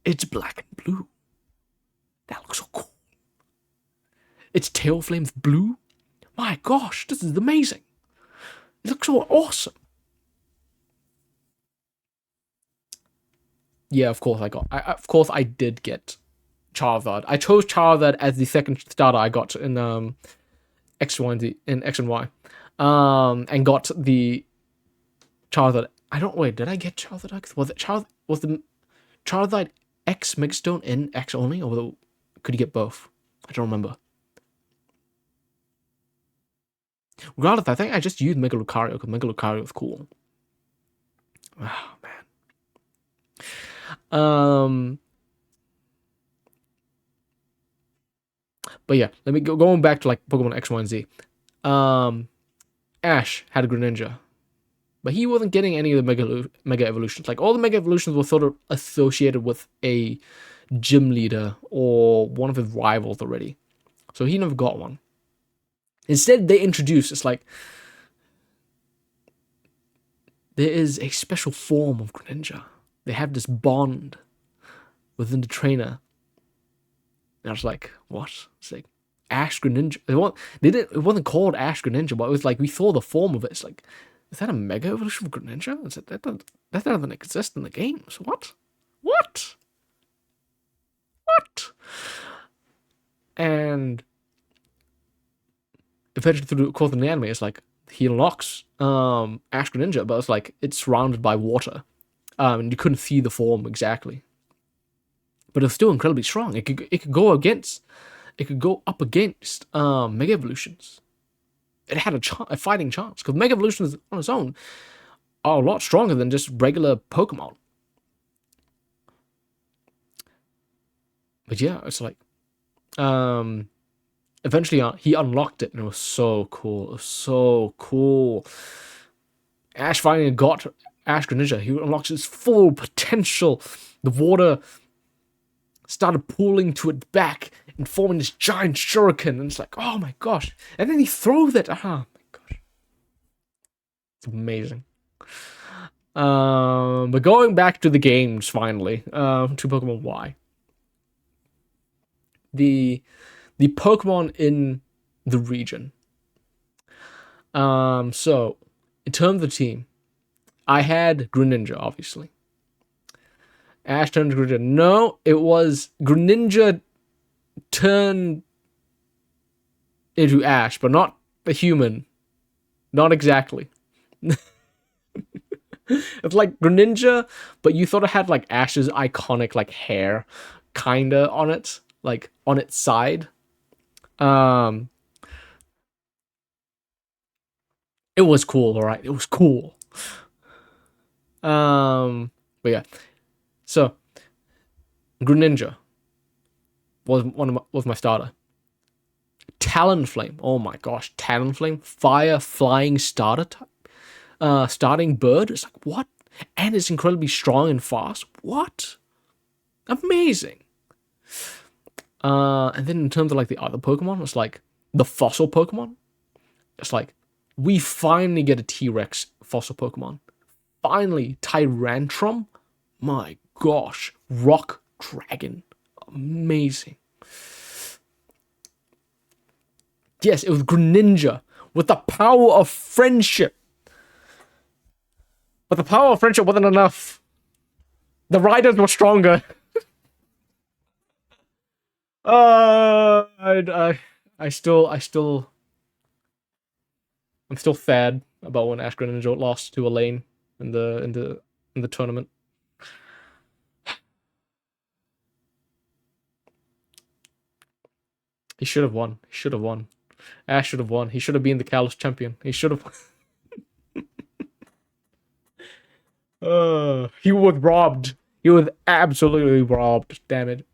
it's black and blue. That looks so cool. Its tail flames blue. My gosh, this is amazing. It looks so awesome. Yeah, of course I did get Charizard. I chose Charizard as the second starter I got in X, Y, and Z, in X and Y. And got the Charizard. Did I get Charizard X? Was the Charizard X Megastone in X only, or could you get both? I don't remember. Regardless, I think I just used Mega Lucario because Mega Lucario was cool. Oh man. But yeah, let me going back to like Pokemon X, Y, and Z. Ash had a Greninja, but he wasn't getting any of the Mega Evolutions. Like all the Mega Evolutions were sort of associated with a gym leader or one of his rivals already, so he never got one. Instead, they introduced, it's like, there is a special form of Greninja. They have this bond within the trainer. And I was like, what? It's like Ash Greninja. It wasn't called Ash Greninja, but it was like we saw the form of it. It's like, is that a Mega Evolution of Greninja? It's like, that doesn't exist in the games. What? And eventually through the course of the anime, it's like he unlocks Ash Greninja, but it's like it's surrounded by water. And you couldn't see the form exactly. But it's still incredibly strong. It could go up against Mega Evolutions. It had a fighting chance because Mega Evolutions on its own are a lot stronger than just regular Pokemon. But yeah, it's like, eventually he unlocked it and it was so cool. It was so cool. Ash finally got Ash Greninja. He unlocks his full potential. The water started pooling to its back and forming this giant shuriken. And it's like, oh my gosh. And then he throws it. Oh my gosh. It's amazing. But going back to the games finally, to Pokemon Y. The Pokemon in the region. So in terms of the team, I had Greninja, obviously. Ash turned Greninja. No, it was Greninja turned into Ash, but not a human. Not exactly. It's like Greninja, but you thought it had like Ash's iconic like hair kinda on it, like on its side. It was cool, alright. It was cool. But yeah. So Greninja was my starter. Talonflame. Oh my gosh, Talonflame, fire flying starter type. Starting bird. It's like, what? And it's incredibly strong and fast. What? Amazing. And then in terms of like the other Pokemon, it's like the fossil Pokemon. It's like we finally get a T-Rex fossil Pokemon. Finally, Tyrantrum. My gosh, Rock Dragon. Amazing. Yes, it was Greninja with the power of friendship. But the power of friendship wasn't enough. The riders were stronger. I'm still sad about when Ash Greninja lost to Elaine in the tournament. He should have won. Ash should have won. He should have been the Kalos champion. He should have. He was robbed. He was absolutely robbed. Damn it.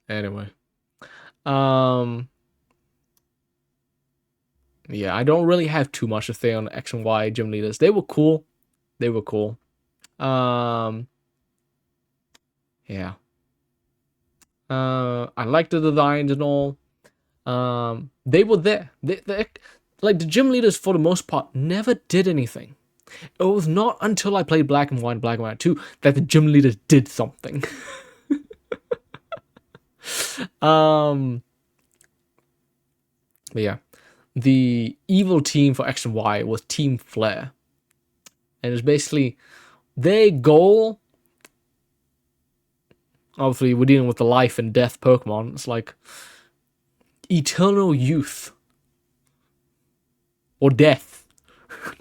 Anyway, um, yeah, I don't really have too much to say on X and Y gym leaders. They were cool. They were cool. Yeah. I liked the designs and all. They were there. They like the gym leaders for the most part never did anything. It was not until I played Black and White and Black and White 2 that the gym leaders did something. But yeah, the evil team for X and Y was Team Flare, and it's basically their goal. Obviously, we're dealing with the life and death Pokemon. It's like eternal youth or death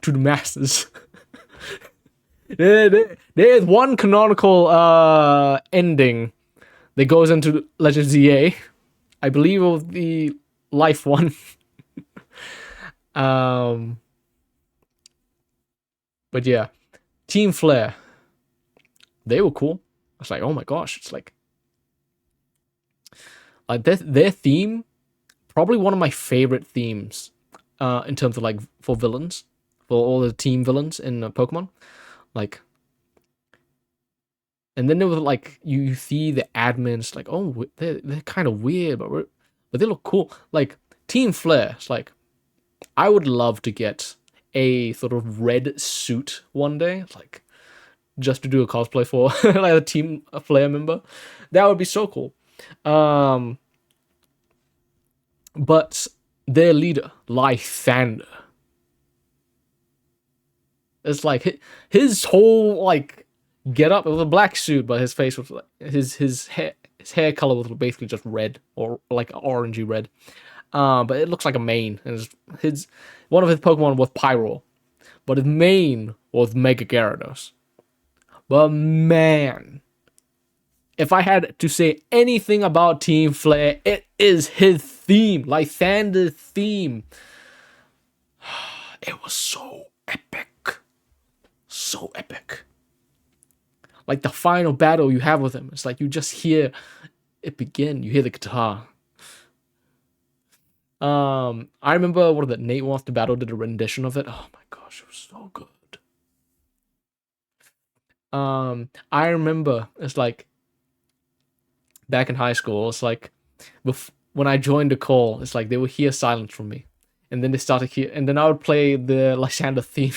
to the masses. There's one canonical ending that goes into Legend ZA. I believe it was the life one. But yeah, Team Flare, they were cool. I was like, oh my gosh, it's like their theme, probably one of my favorite themes, in terms of like for villains, for all the team villains in Pokemon, like. And then there was like you see the admins like, oh, they're kind of weird, but they look cool. Like Team Flare, it's like I would love to get a sort of red suit one day, like just to do a cosplay for like a Team Flare member. That would be so cool. But their leader, Lysander, it's like his whole like get up. It was a black suit, but his face was like his hair color was basically just red or like orangey red. But it looks like a mane. And his one of his Pokemon was Pyro, but his main was Mega Gyarados. But man, if I had to say anything about Team Flare, it is his theme, Lysander's theme. It was so epic. So epic. Like the final battle you have with him, it's like you just hear it begin. You hear the guitar. I remember what the Nate Wants to Battle did a rendition of it. Oh my gosh, it was so good. I remember it's like back in high school. It's like when I joined the call, it's like they would hear silence from me, and then they started hear, and then I would play the Lysander theme.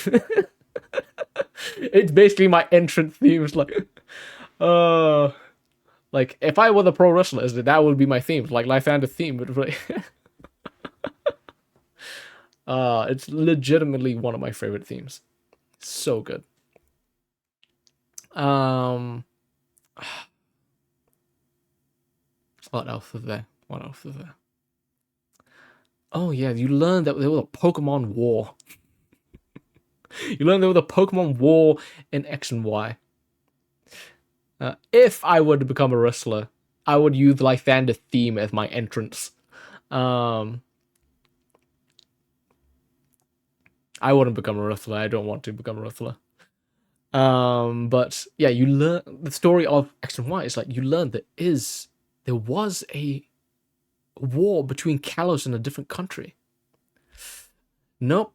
It's basically my entrance theme. It's like, like if I were the pro wrestler, that would be my theme, like Lysander theme. But it's legitimately one of my favorite themes. So good. What else is there? What else is there? Oh yeah, you learned that there was a Pokemon War. You learned there was a Pokemon War in X and Y. If I were to become a wrestler, I would use the Lysander theme as my entrance. I wouldn't become a wrestler. I don't want to become a wrestler. But yeah, you learn the story of X and Y is like you learn there was a war between Kalos and a different country. Nope.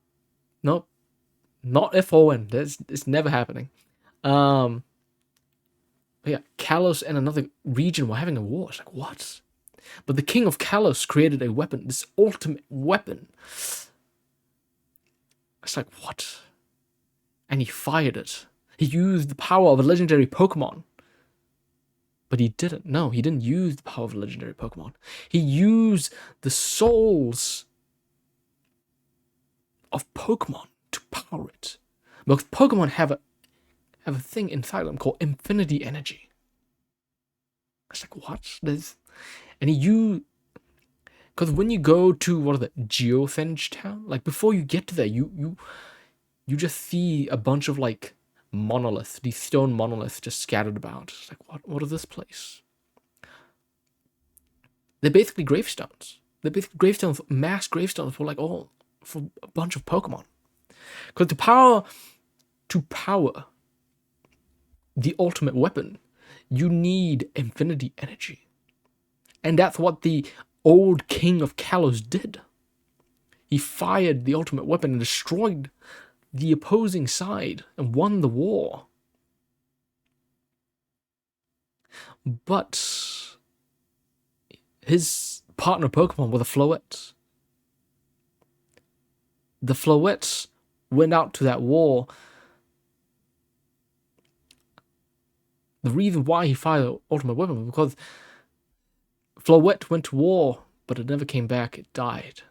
Not FON. It's never happening. But yeah, Kalos and another region were having a war. It's like, what? But the king of Kalos created a weapon, this ultimate weapon. It's like, what? And he fired it. He used the power of a legendary Pokemon. But he didn't. No, he didn't use the power of a legendary Pokemon. He used the souls of Pokemon to power it. Because Pokemon have a thing inside them called infinity energy. It's like, what? And because when you go to Geothenge town, like before you get to there, you just see a bunch of like monoliths, these stone monoliths just scattered about. It's like, what is this place? They're basically gravestones. They're basically gravestones, mass gravestones for like all for a bunch of Pokemon. Because to power the ultimate weapon, you need infinity energy. And that's what the old king of Kalos did. He fired the ultimate weapon and destroyed the opposing side and won the war. But his partner Pokemon were the Floettes. The Floettes went out to that war. The reason why he fired the ultimate weapon was because Floette went to war, but it never came back. It died.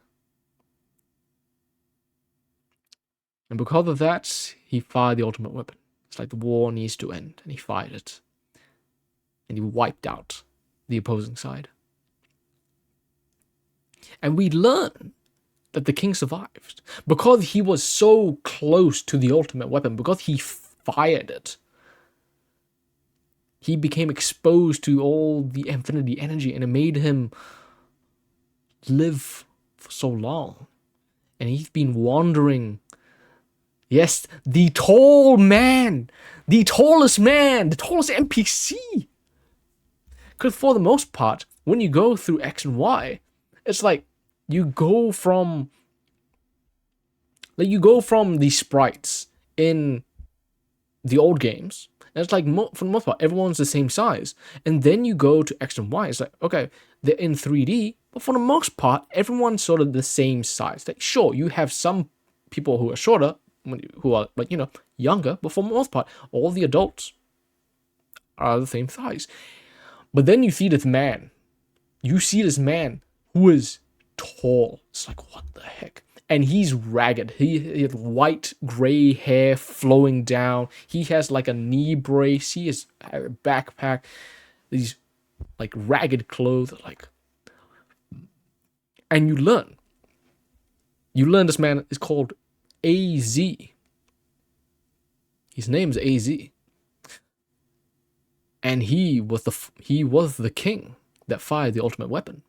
And because of that, he fired the ultimate weapon. It's like the war needs to end, and he fired it. And he wiped out the opposing side. And we learn that the king survived because he was so close to the ultimate weapon, because he fired it. He became exposed to all the infinity energy, and it made him live for so long. And he's been wandering. Yes, the tall man, the tallest NPC. Because for the most part, when you go through X and Y, it's like you go from the sprites in the old games, and it's like for the most part, everyone's the same size. And then you go to X and Y, it's like, okay, they're in 3D, but for the most part, everyone's sort of the same size. Like, sure, you have some people who are shorter, who are, like, younger, but for the most part, all the adults are the same size. But then you see this man. You see this man who is tall. It's like, what the heck? And he's ragged. He has white, gray hair flowing down. He has like a knee brace. He has a backpack. These like ragged clothes. Like, and you learn this man is called AZ. His name's AZ. And he was the king that fired the ultimate weapon.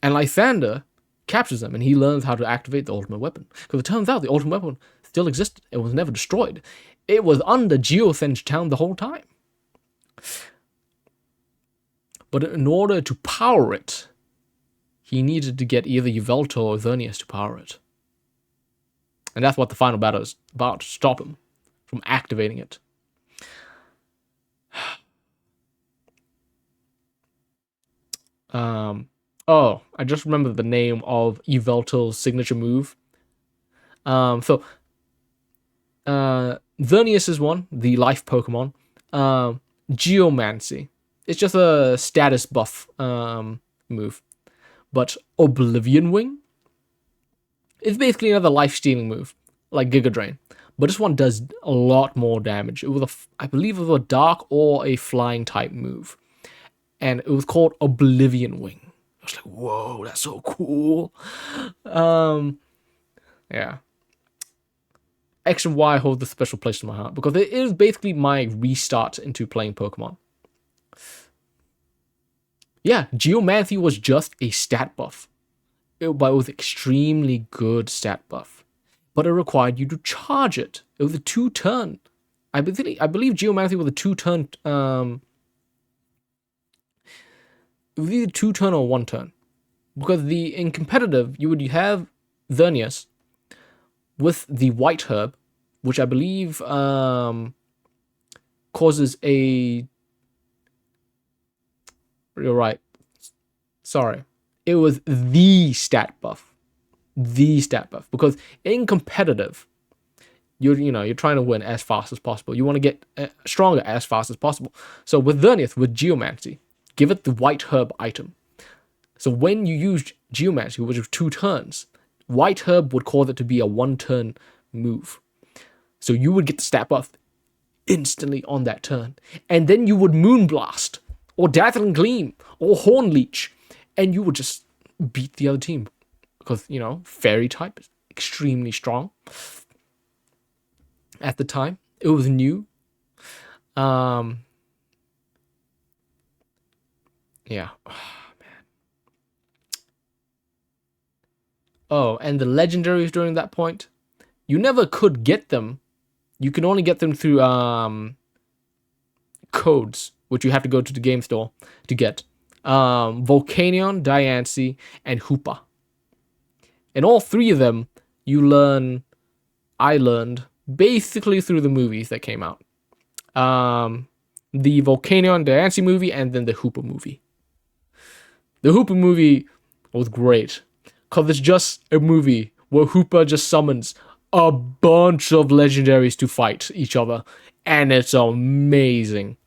And Lysander captures him, and he learns how to activate the ultimate weapon. Because it turns out the ultimate weapon still existed. It was never destroyed. It was under Geothenge Town the whole time. But in order to power it, he needed to get either Yveltal or Xerneas to power it. And that's what the final battle is about, to stop him from activating it. Oh, I just remembered the name of Yveltal's signature move. Xerneas is one, the life Pokemon. Geomancy. It's just a status buff move. But Oblivion Wing is basically another life-stealing move, like Giga Drain. But this one does a lot more damage. It was I believe it was a dark or a flying type move. And it was called Oblivion Wing. I was like, whoa, that's so cool. Yeah. X and Y hold a special place in my heart because it is basically my restart into playing Pokemon. Yeah, Geomancy was just a stat buff. But it was extremely good stat buff. But it required you to charge it. It was a 2-turn. I believe Geomancy was a 2-turn. It was either 2-turn or 1-turn. Because in competitive, you would have Xerneas with the White Herb, which I believe causes a... You're right. Sorry. It was the stat buff. The stat buff. Because in competitive, you're trying to win as fast as possible. You want to get stronger as fast as possible. So with Xerneas, with Geomancy, give it the White Herb item. So when you use Geomancy, which is 2 turns, White Herb would cause it to be a 1-turn move. So you would get the stat buff instantly on that turn. And then you would Moonblast, or Dazzling Gleam, or Horn Leech, and you would just beat the other team. Because, Fairy type is extremely strong. At the time, it was new. Yeah. Oh, and the legendaries during that point, you never could get them. You can only get them through codes, which you have to go to the game store to get. Volcanion, Diancie, and Hoopa. And all three of them, I learned basically through the movies that came out. The Volcanion Diancie movie and then the Hoopa movie. The Hoopa movie was great because it's just a movie where Hoopa just summons a bunch of legendaries to fight each other, and it's amazing.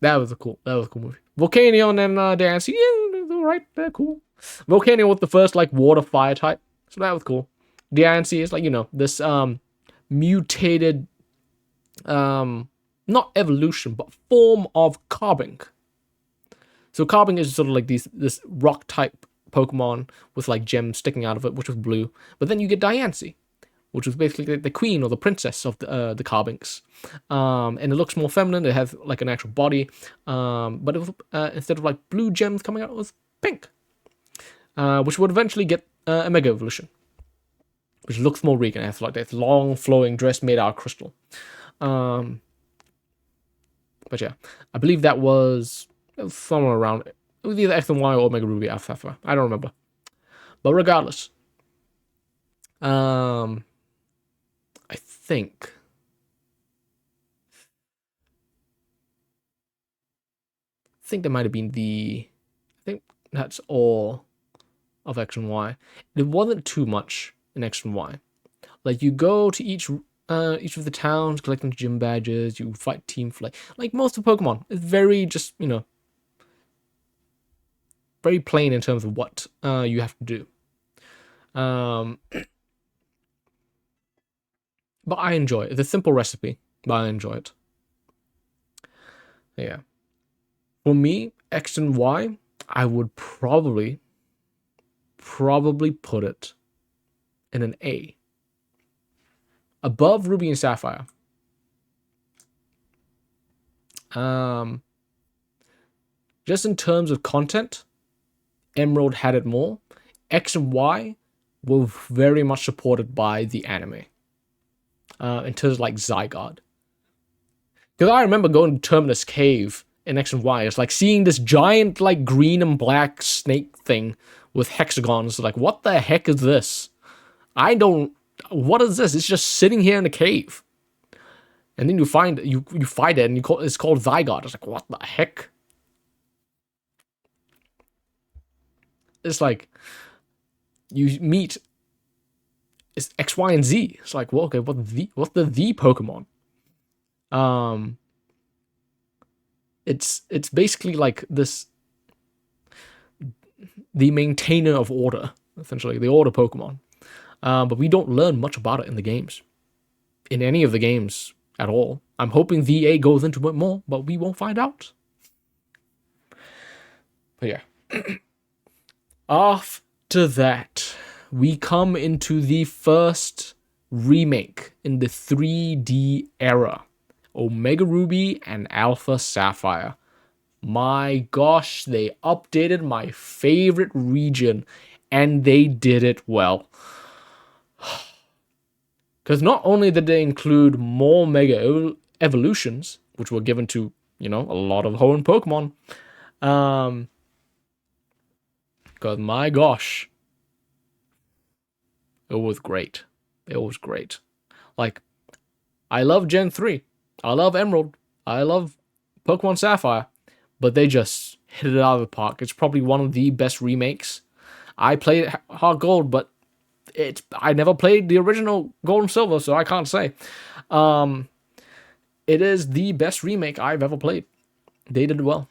That was a cool movie. Volcanion and Diancie, yeah, they're right, they're cool. Volcanion was the first like water fire type, so that was cool. Diancie is like this mutated not evolution but form of Carbink. So Carbink is sort of like this rock type Pokemon with like gems sticking out of it, which was blue. But then you get Diancie, which was basically the queen or the princess of the Carbinks. And it looks more feminine. It has like an actual body, but it was instead of like blue gems coming out, it was pink, which would eventually get a Mega Evolution, which looks more regal. It has like this long flowing dress made out of crystal. Um, but yeah, I believe that was somewhere around. It was either X and Y or Omega Ruby Alpha Sapphire. I don't remember. But regardless, um, I think that might have been I think that's all of X and Y. It wasn't too much in X and Y. Like you go to each of the towns, collecting gym badges. You fight Team Flame. Like most of Pokemon, it's very just very plain in terms of what you have to do. Um, but I enjoy it. It's a simple recipe, but I enjoy it. Yeah. For me, X and Y, I would probably put it in an A. Above Ruby and Sapphire. Um, just in terms of content, Emerald had it more. X and Y were very much supported by the anime. In terms of like Zygarde. Because I remember going to Terminus Cave in X and Y. It's like seeing this giant like green and black snake thing with hexagons. Like, what the heck is this? What is this? It's just sitting here in a cave. And then you find you fight it and it's called Zygarde. It's like, what the heck? It's like you meet it's X, Y, and Z. It's like, well, okay, what's the Pokemon? Um it's basically like this the maintainer of order, essentially, the order Pokemon. But we don't learn much about it in the games. In any of the games at all. I'm hoping VA goes into it more, but we won't find out. But yeah. After that, we come into the first remake in the 3D era. Omega Ruby and Alpha Sapphire. My gosh, they updated my favorite region and they did it well. Because not only did they include more Mega Evolutions, which were given to, a lot of Hoenn Pokemon, because my gosh, it was great. It was great. Like, I love Gen 3. I love Emerald. I love Pokemon Sapphire. But they just hit it out of the park. It's probably one of the best remakes. I played Heartgold, but I never played the original Gold and Silver, so I can't say. It is the best remake I've ever played. They did well.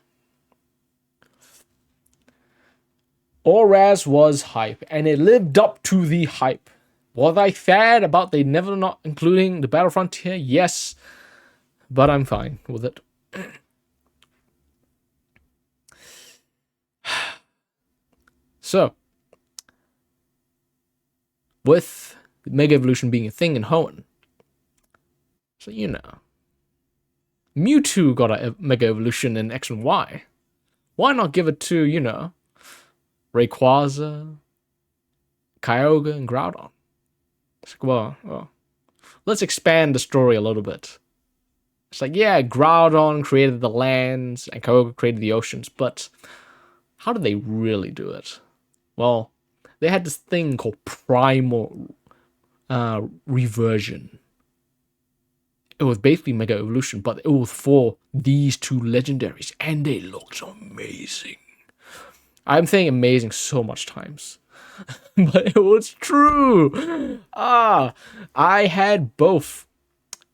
Oraz was hype, and it lived up to the hype. Was I sad about they never not including the Battle Frontier? Yes, but I'm fine with it. So, with Mega Evolution being a thing in Hoenn, so Mewtwo got a Mega Evolution in X and Y. Why not give it to, Rayquaza, Kyogre, and Groudon? It's like, well, let's expand the story a little bit. It's like, yeah, Groudon created the lands and Kyogre created the oceans, but how did they really do it? Well, they had this thing called primal reversion. It was basically Mega Evolution, but it was for these two legendaries, and they looked amazing. I'm saying amazing so much times, but it was true. I had both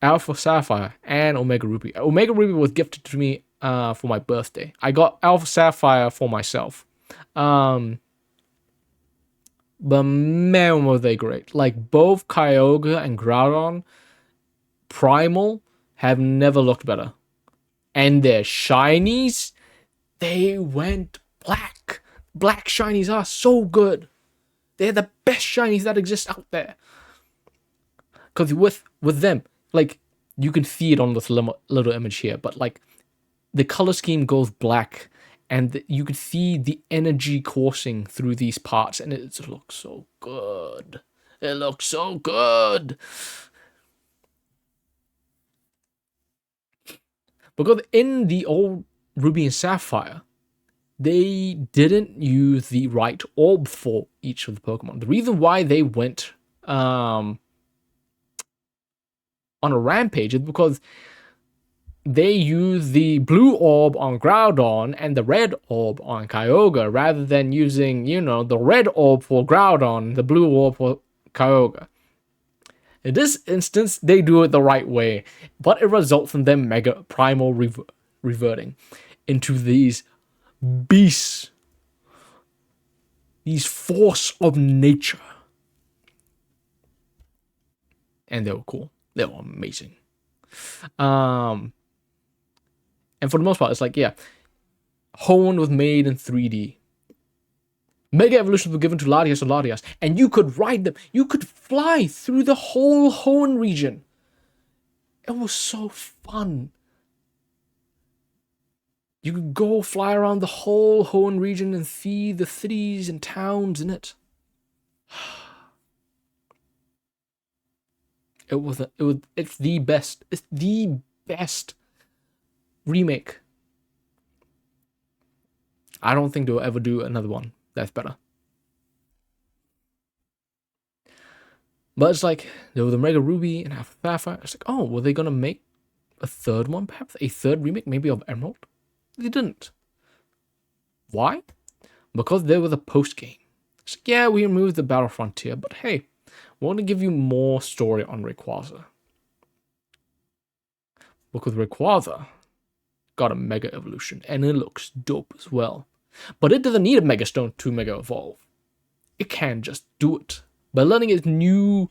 Alpha Sapphire and Omega Ruby. Omega Ruby was gifted to me for my birthday. I got Alpha Sapphire for myself. But man, were they great. Like, both Kyogre and Groudon Primal have never looked better. And their shinies, they went black. Black shinies are so good. They're the best shinies that exist out there. Because with them, like, you can see it on this little image here, but like, the color scheme goes black, and you can see the energy coursing through these parts, and it looks so good. It looks so good. Because in the old Ruby and Sapphire, they didn't use the right orb for each of the Pokemon. The reason why they went on a rampage is because they used the blue orb on Groudon and the red orb on Kyogre, rather than using, the red orb for Groudon, the blue orb for Kyogre. In this instance, they do it the right way, but it results in them Mega Primal reverting into these beasts, these force of nature. And they were cool. They were amazing. And for the most part, it's like, yeah, Hoenn was made in 3D. Mega Evolutions were given to Latias and Latias, and you could ride them. You could fly through the whole Hoenn region. It was so fun. You could go fly around the whole Hoenn region and see the cities and towns in it. It's the best. It's the best remake. I don't think they'll ever do another one that's better. But it's like, there was the Mega Ruby and Alpha Sapphire. It's like, oh, were they gonna make a third one, perhaps? A third remake, maybe of Emerald? They didn't. Why? Because there was a post-game. It's like, yeah, we removed the Battle Frontier, but hey, we want to give you more story on Rayquaza. Because Rayquaza got a Mega Evolution, and it looks dope as well. But it doesn't need a Mega Stone to Mega Evolve. It can just do it by learning its new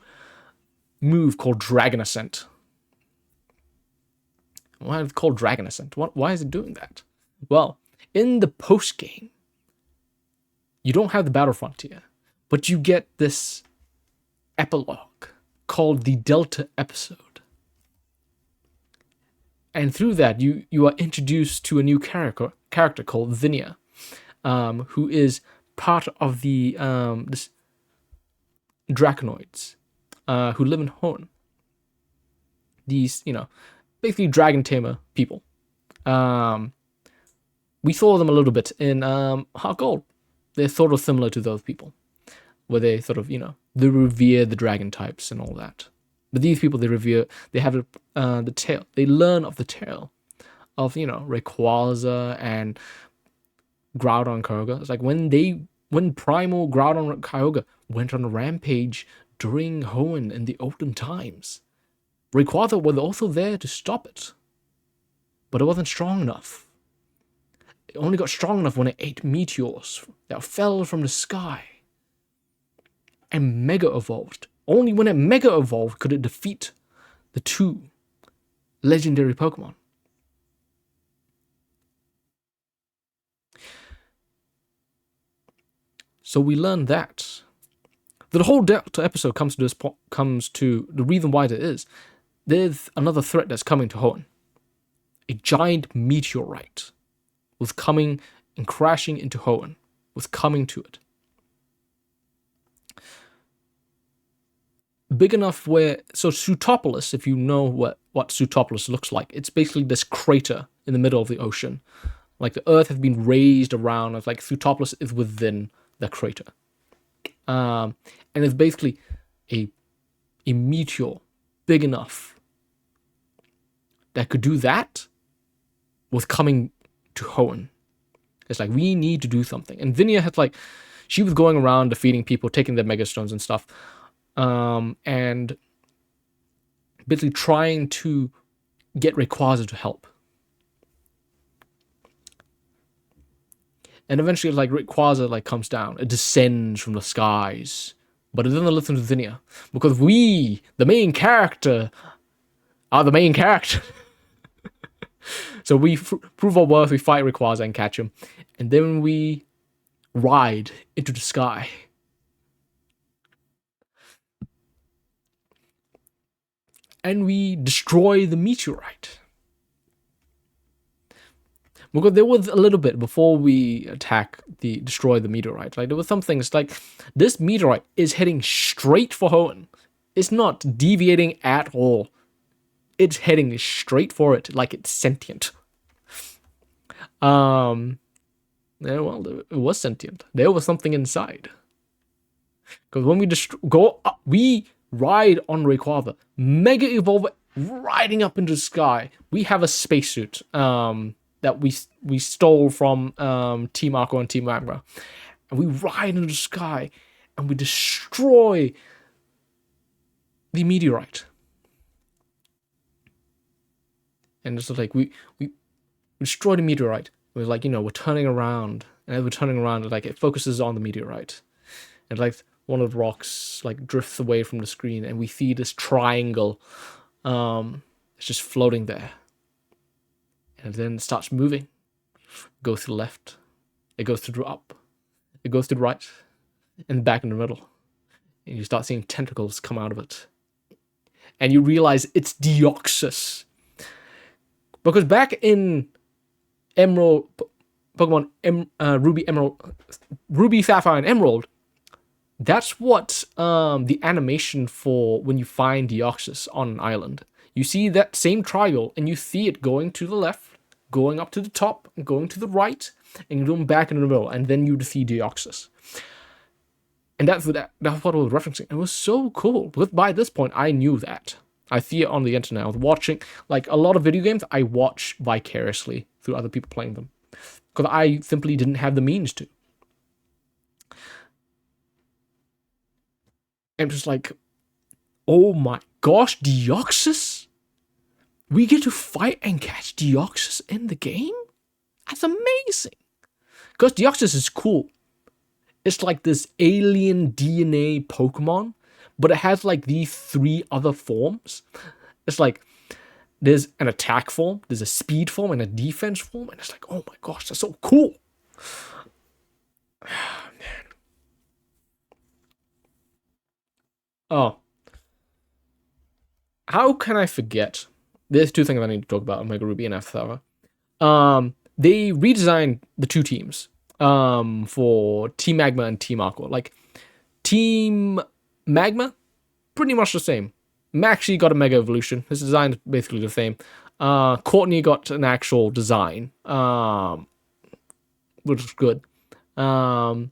move called Dragon Ascent. Why is it called Dragon Ascent? Why is it doing that? Well, in the post-game, you don't have the Battle Frontier, but you get this epilogue called the Delta episode. And through that, you are introduced to a new character called Zinnia, who is part of the Draconoids, who live in Hoenn. These, basically dragon tamer people. We saw them a little bit in Heartgold. They're sort of similar to those people, where they sort of, they revere the dragon types and all that. But these people, they have the tale. They learn of the tale of, Rayquaza and Groudon and Kyogre. It's like when Primal Groudon and Kyogre went on a rampage during Hoenn in the olden times, Rayquaza was also there to stop it. But it wasn't strong enough. It only got strong enough when it ate meteors that fell from the sky. And Mega Evolved. Only when it Mega Evolved could it defeat the two legendary Pokemon. So we learned that. The whole Delta episode comes to the reason why there is. There's another threat that's coming to Hoenn. a giant meteorite was coming and crashing into Hoenn, was coming to it. Big enough where, so Sutopolis, if you know what Sutopolis looks like, it's basically this crater in the middle of the ocean. Like the Earth has been raised around, it's like Sutopolis is within the crater. And it's basically a meteor big enough that could do that was coming to Hoenn. It's like, we need to do something. And Vinia had like, she was going around defeating people, taking their megastones and stuff. And basically trying to get Rayquaza to help. And eventually, like, Rayquaza, like, comes down. It descends from the skies. But it doesn't listen to Vinia. Because we, the main character, are the main character. So we prove our worth, we fight Rayquaza and catch him. And then we ride into the sky. And we destroy the meteorite. Because there was a little bit before we destroy the meteorite. Like, there was some things like, this meteorite is heading straight for Hoenn. It's not deviating at all. It's heading straight for it, like it's sentient. Yeah, well, it was sentient. There was something inside. Because when we go up, we ride on Rayquaza, Mega Evolve, riding up into the sky. We have a spacesuit that we stole from Team Aqua and Team Magma. And we ride into the sky and we destroy the meteorite. And it's like we destroy the meteorite. It was like, we're turning around. And as we're turning around, like, it focuses on the meteorite. And like one of the rocks like drifts away from the screen and we see this triangle. It's just floating there. And then it starts moving. It goes to the left. It goes to the up. It goes to the right. And back in the middle. And you start seeing tentacles come out of it. And you realize it's Deoxys. Because back in Emerald, Pokemon Ruby, Sapphire, and Emerald, that's what the animation for when you find Deoxys on an island. You see that same triangle, and you see it going to the left, going up to the top, and going to the right, and going back in the middle, and then you see Deoxys. And that's what I was referencing. It was so cool, because by this point, I knew that. I see it on the internet. I was watching, like, a lot of video games, I watch vicariously through other people playing them. Because I simply didn't have the means to. I'm just like, oh my gosh, Deoxys? We get to fight and catch Deoxys in the game? That's amazing. Because Deoxys is cool. It's like this alien DNA Pokemon, but it has like these 3 other forms. It's like, there's an attack form, there's a speed form, and a defense form, and it's like, oh my gosh, that's so cool. Man. Oh. How can I forget? There's 2 things I need to talk about, Omega Ruby and Sapphire. They redesigned the 2 teams for Team Magma and Team Aqua. Like, Team Magma, pretty much the same. Maxie got a Mega Evolution. His design is basically the same. Courtney got an actual design, which is good. The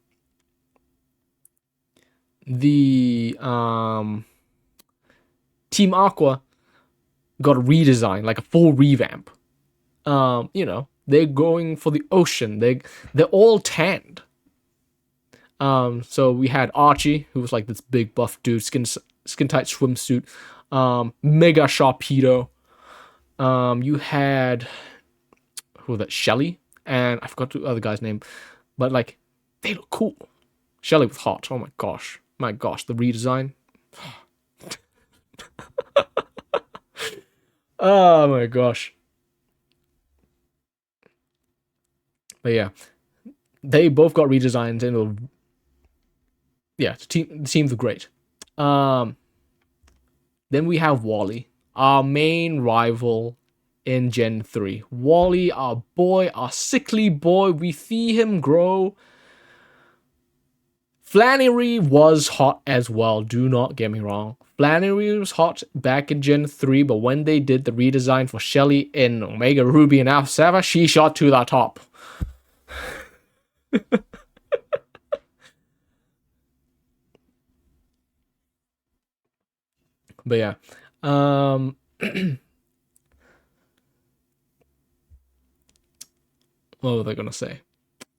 Team Aqua got a redesign, like a full revamp. They're going for the ocean. They're all tanned. So we had Archie, who was like this big buff dude, skin tight swimsuit, Mega Sharpedo. You had, who was that? Shelly, and I forgot the other guy's name, but like, they look cool. Shelly was hot. Oh my gosh, the redesign. Oh my gosh. But yeah, they both got redesigned, and the teams were great. Then we have Wally, our main rival in Gen 3. Wally, our boy, our sickly boy, we see him grow. Flannery was hot as well, do not get me wrong. Flannery was hot back in Gen 3, but when they did the redesign for Shelly in Omega Ruby and Alpha Sapphire, she shot to the top. But yeah. What were they gonna say?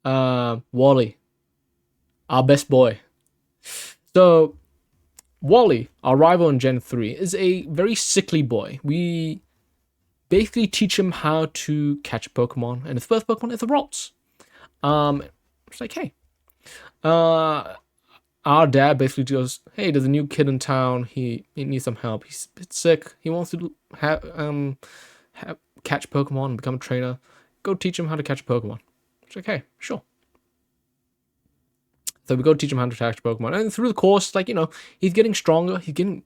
Wally, our best boy. So Wally, our rival in Gen 3, is a very sickly boy. We basically teach him how to catch a Pokemon, and his first Pokemon is a Ralts. It's like, hey, our dad basically goes, hey, there's a new kid in town. He needs some help. He's a bit sick. He wants to catch Pokemon and become a trainer. Go teach him how to catch a Pokemon. It's like, hey, sure. So we go teach him how to catch Pokemon, and through the course, like, you know, he's getting stronger. He's getting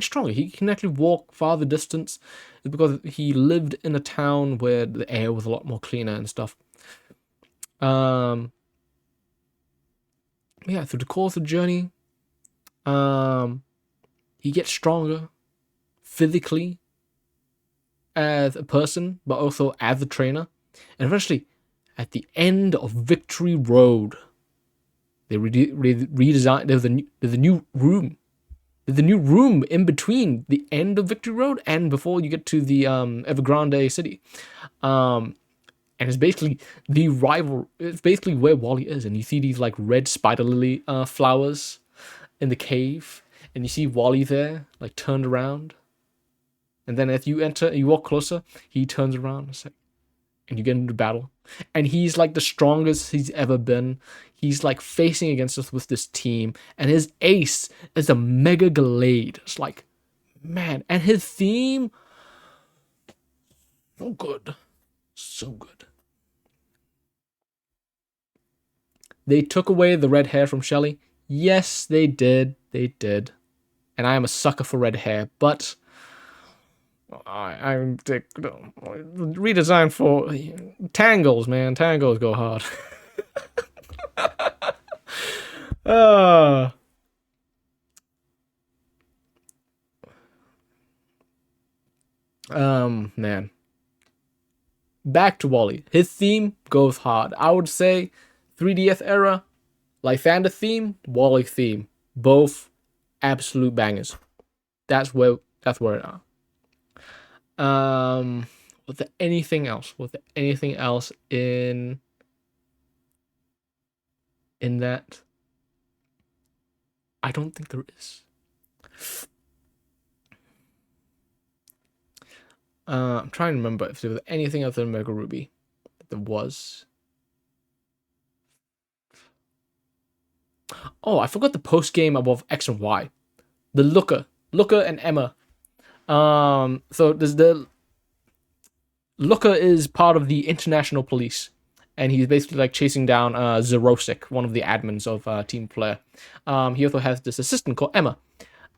stronger. He can actually walk farther distance. It's because he lived in a town where the air was a lot more cleaner and stuff. Yeah, through the course of the journey, he gets stronger physically as a person, but also as a trainer. And eventually, at the end of Victory Road, they redesigned. There's a new room. There's a new room in between the end of Victory Road and before you get to the Evergrande city. And it's basically the rival. It's basically where Wally is, and you see these like red spider lily flowers in the cave, and you see Wally there, like turned around. And then as you enter, you walk closer, he turns around. It's like, and you get into battle, and he's like the strongest he's ever been. He's like facing against us with this team, and his ace is a Mega Glade. It's like, man, and his theme, so good, so good. They took away the red hair from Shelly. Yes, they did. They did, and I am a sucker for red hair, but I'm redesign for tangles, man. Tangles go hard. Man. Back to Wally. His theme goes hard. I would say 3DS era, Lysander theme, Wally theme. Both absolute bangers. That's where it are. Was there anything else? Was there anything else in that? I don't think there is. I'm trying to remember if there was anything else in Mega Ruby. There was. Oh, I forgot the post game above X and Y. The Looker and Emma. So there's the Looker is part of the international police, and he's basically like chasing down Zerosic, one of the admins of Team Flare. He also has this assistant called Emma.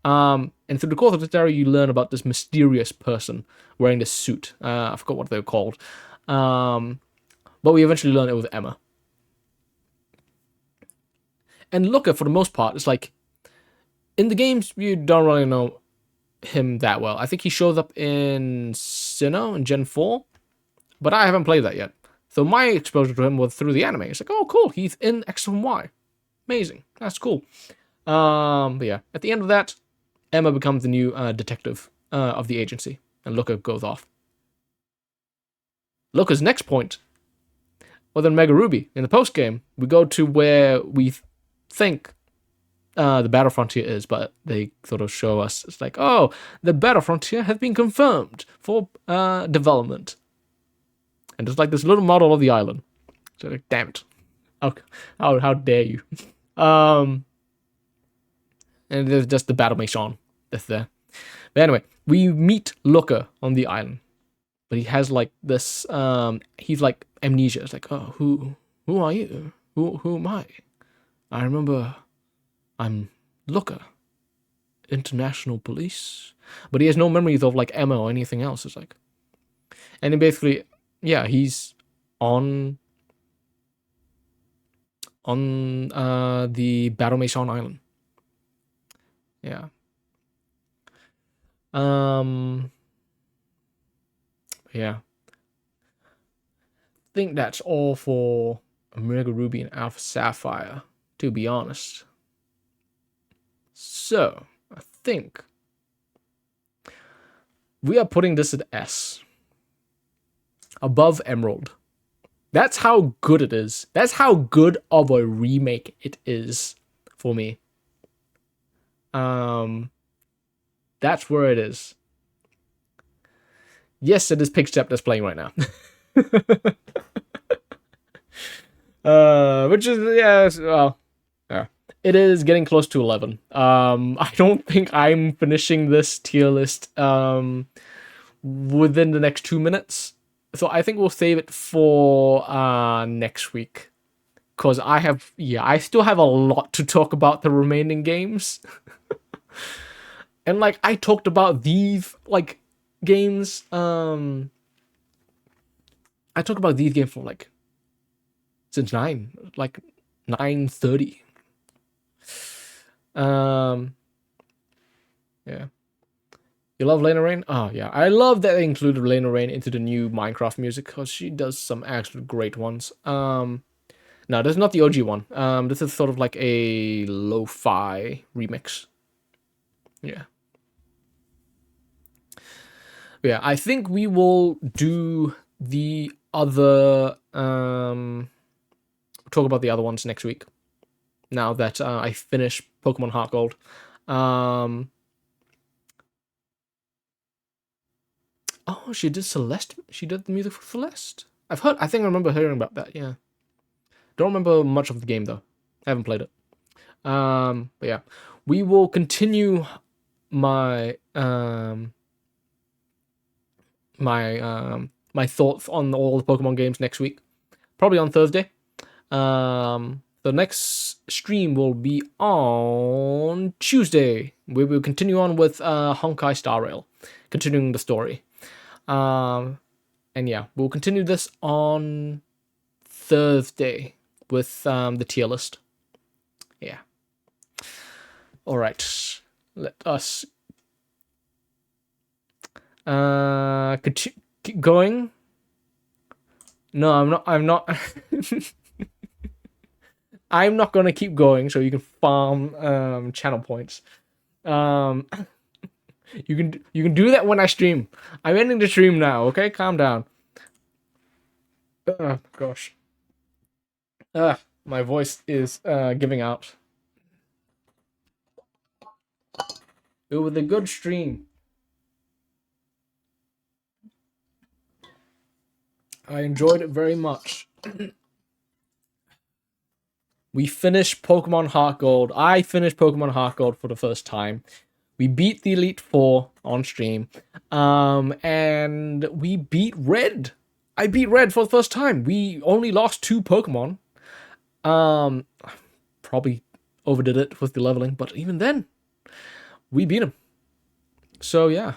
And through the course of this area, you learn about this mysterious person wearing this suit. I forgot what they were called. But we eventually learn it was Emma. And Looker, for the most part, is like, in the games, you don't really know him that well. I think he shows up in Sinnoh in Gen 4, but I haven't played that yet. So my exposure to him was through the anime. It's like, oh, cool, he's in X and Y. Amazing. That's cool. But yeah, at the end of that, Emma becomes the new detective of the agency, and Looker goes off. Looker's next point, well, then Mega Ruby. In the post-game, we go to where we think the Battle Frontier is, but they sort of show us, it's like, oh, the Battle Frontier has been confirmed for development. And there's like this little model of the island. So like, damn it. How dare you. And there's just the Battle Machine that's there. But anyway, we meet Looker on the island. But he has like this, he's like amnesia. It's like, oh, who are you? Who am I? I remember I'm Looker, international police. But he has no memories of like Emma or anything else. It's like, And he basically, yeah, he's on the Battle Mason Island. Yeah. Yeah. I think that's all for Omega Ruby and Alpha Sapphire, to be honest. So, I think we are putting this at S. Above Emerald. That's how good it is. That's how good of a remake it is for me. That's where it is. Yes, it is Pigstep that's playing right now. Which is, yeah, well, yeah. It is getting close to 11. I don't think I'm finishing this tier list within the next 2 minutes. So I think we'll save it for next week. Because I still have a lot to talk about the remaining games. And like I talked about these like games, I talked about these games for like since 9:30. Yeah. You love Lena Rain? Oh yeah, I love that they included Lena Rain into the new Minecraft music because she does some absolute great ones. No, this is not the OG one. This is sort of like a lo-fi remix. Yeah. Yeah, I think we will do the other talk about the other ones next week. Now that I finish Pokemon Heartgold. Oh, she did Celeste. She did the music for Celeste. I think I remember hearing about that. Yeah. Don't remember much of the game though. I haven't played it. But yeah, we will continue my my thoughts on all the Pokemon games next week. Probably on Thursday. The next stream will be on Tuesday. We will continue on with Honkai Star Rail, continuing the story. And yeah, we'll continue this on Thursday with the tier list. Yeah. All right. Let us keep going. No, I'm not. I'm not gonna keep going, so you can farm channel points. You can do that when I stream. I'm ending the stream now. Okay, calm down. Gosh. My voice is giving out. It was a good stream. I enjoyed it very much. We finished Pokemon Heartgold. I finished Pokemon Heartgold for the first time. We beat the Elite Four on stream. And we beat Red. I beat Red for the first time. We only lost 2 Pokemon. Probably overdid it with the leveling, but even then, we beat him. So yeah.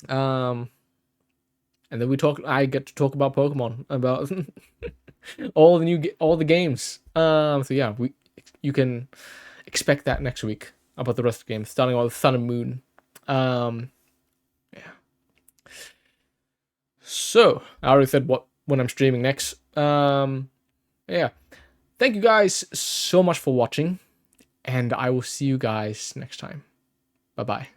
And then I get to talk about Pokemon, about all the games. So yeah, you can expect that next week about the rest of the games, starting with Sun and Moon. Yeah. So I already said when I'm streaming next. Yeah. Thank you guys so much for watching, and I will see you guys next time. Bye bye.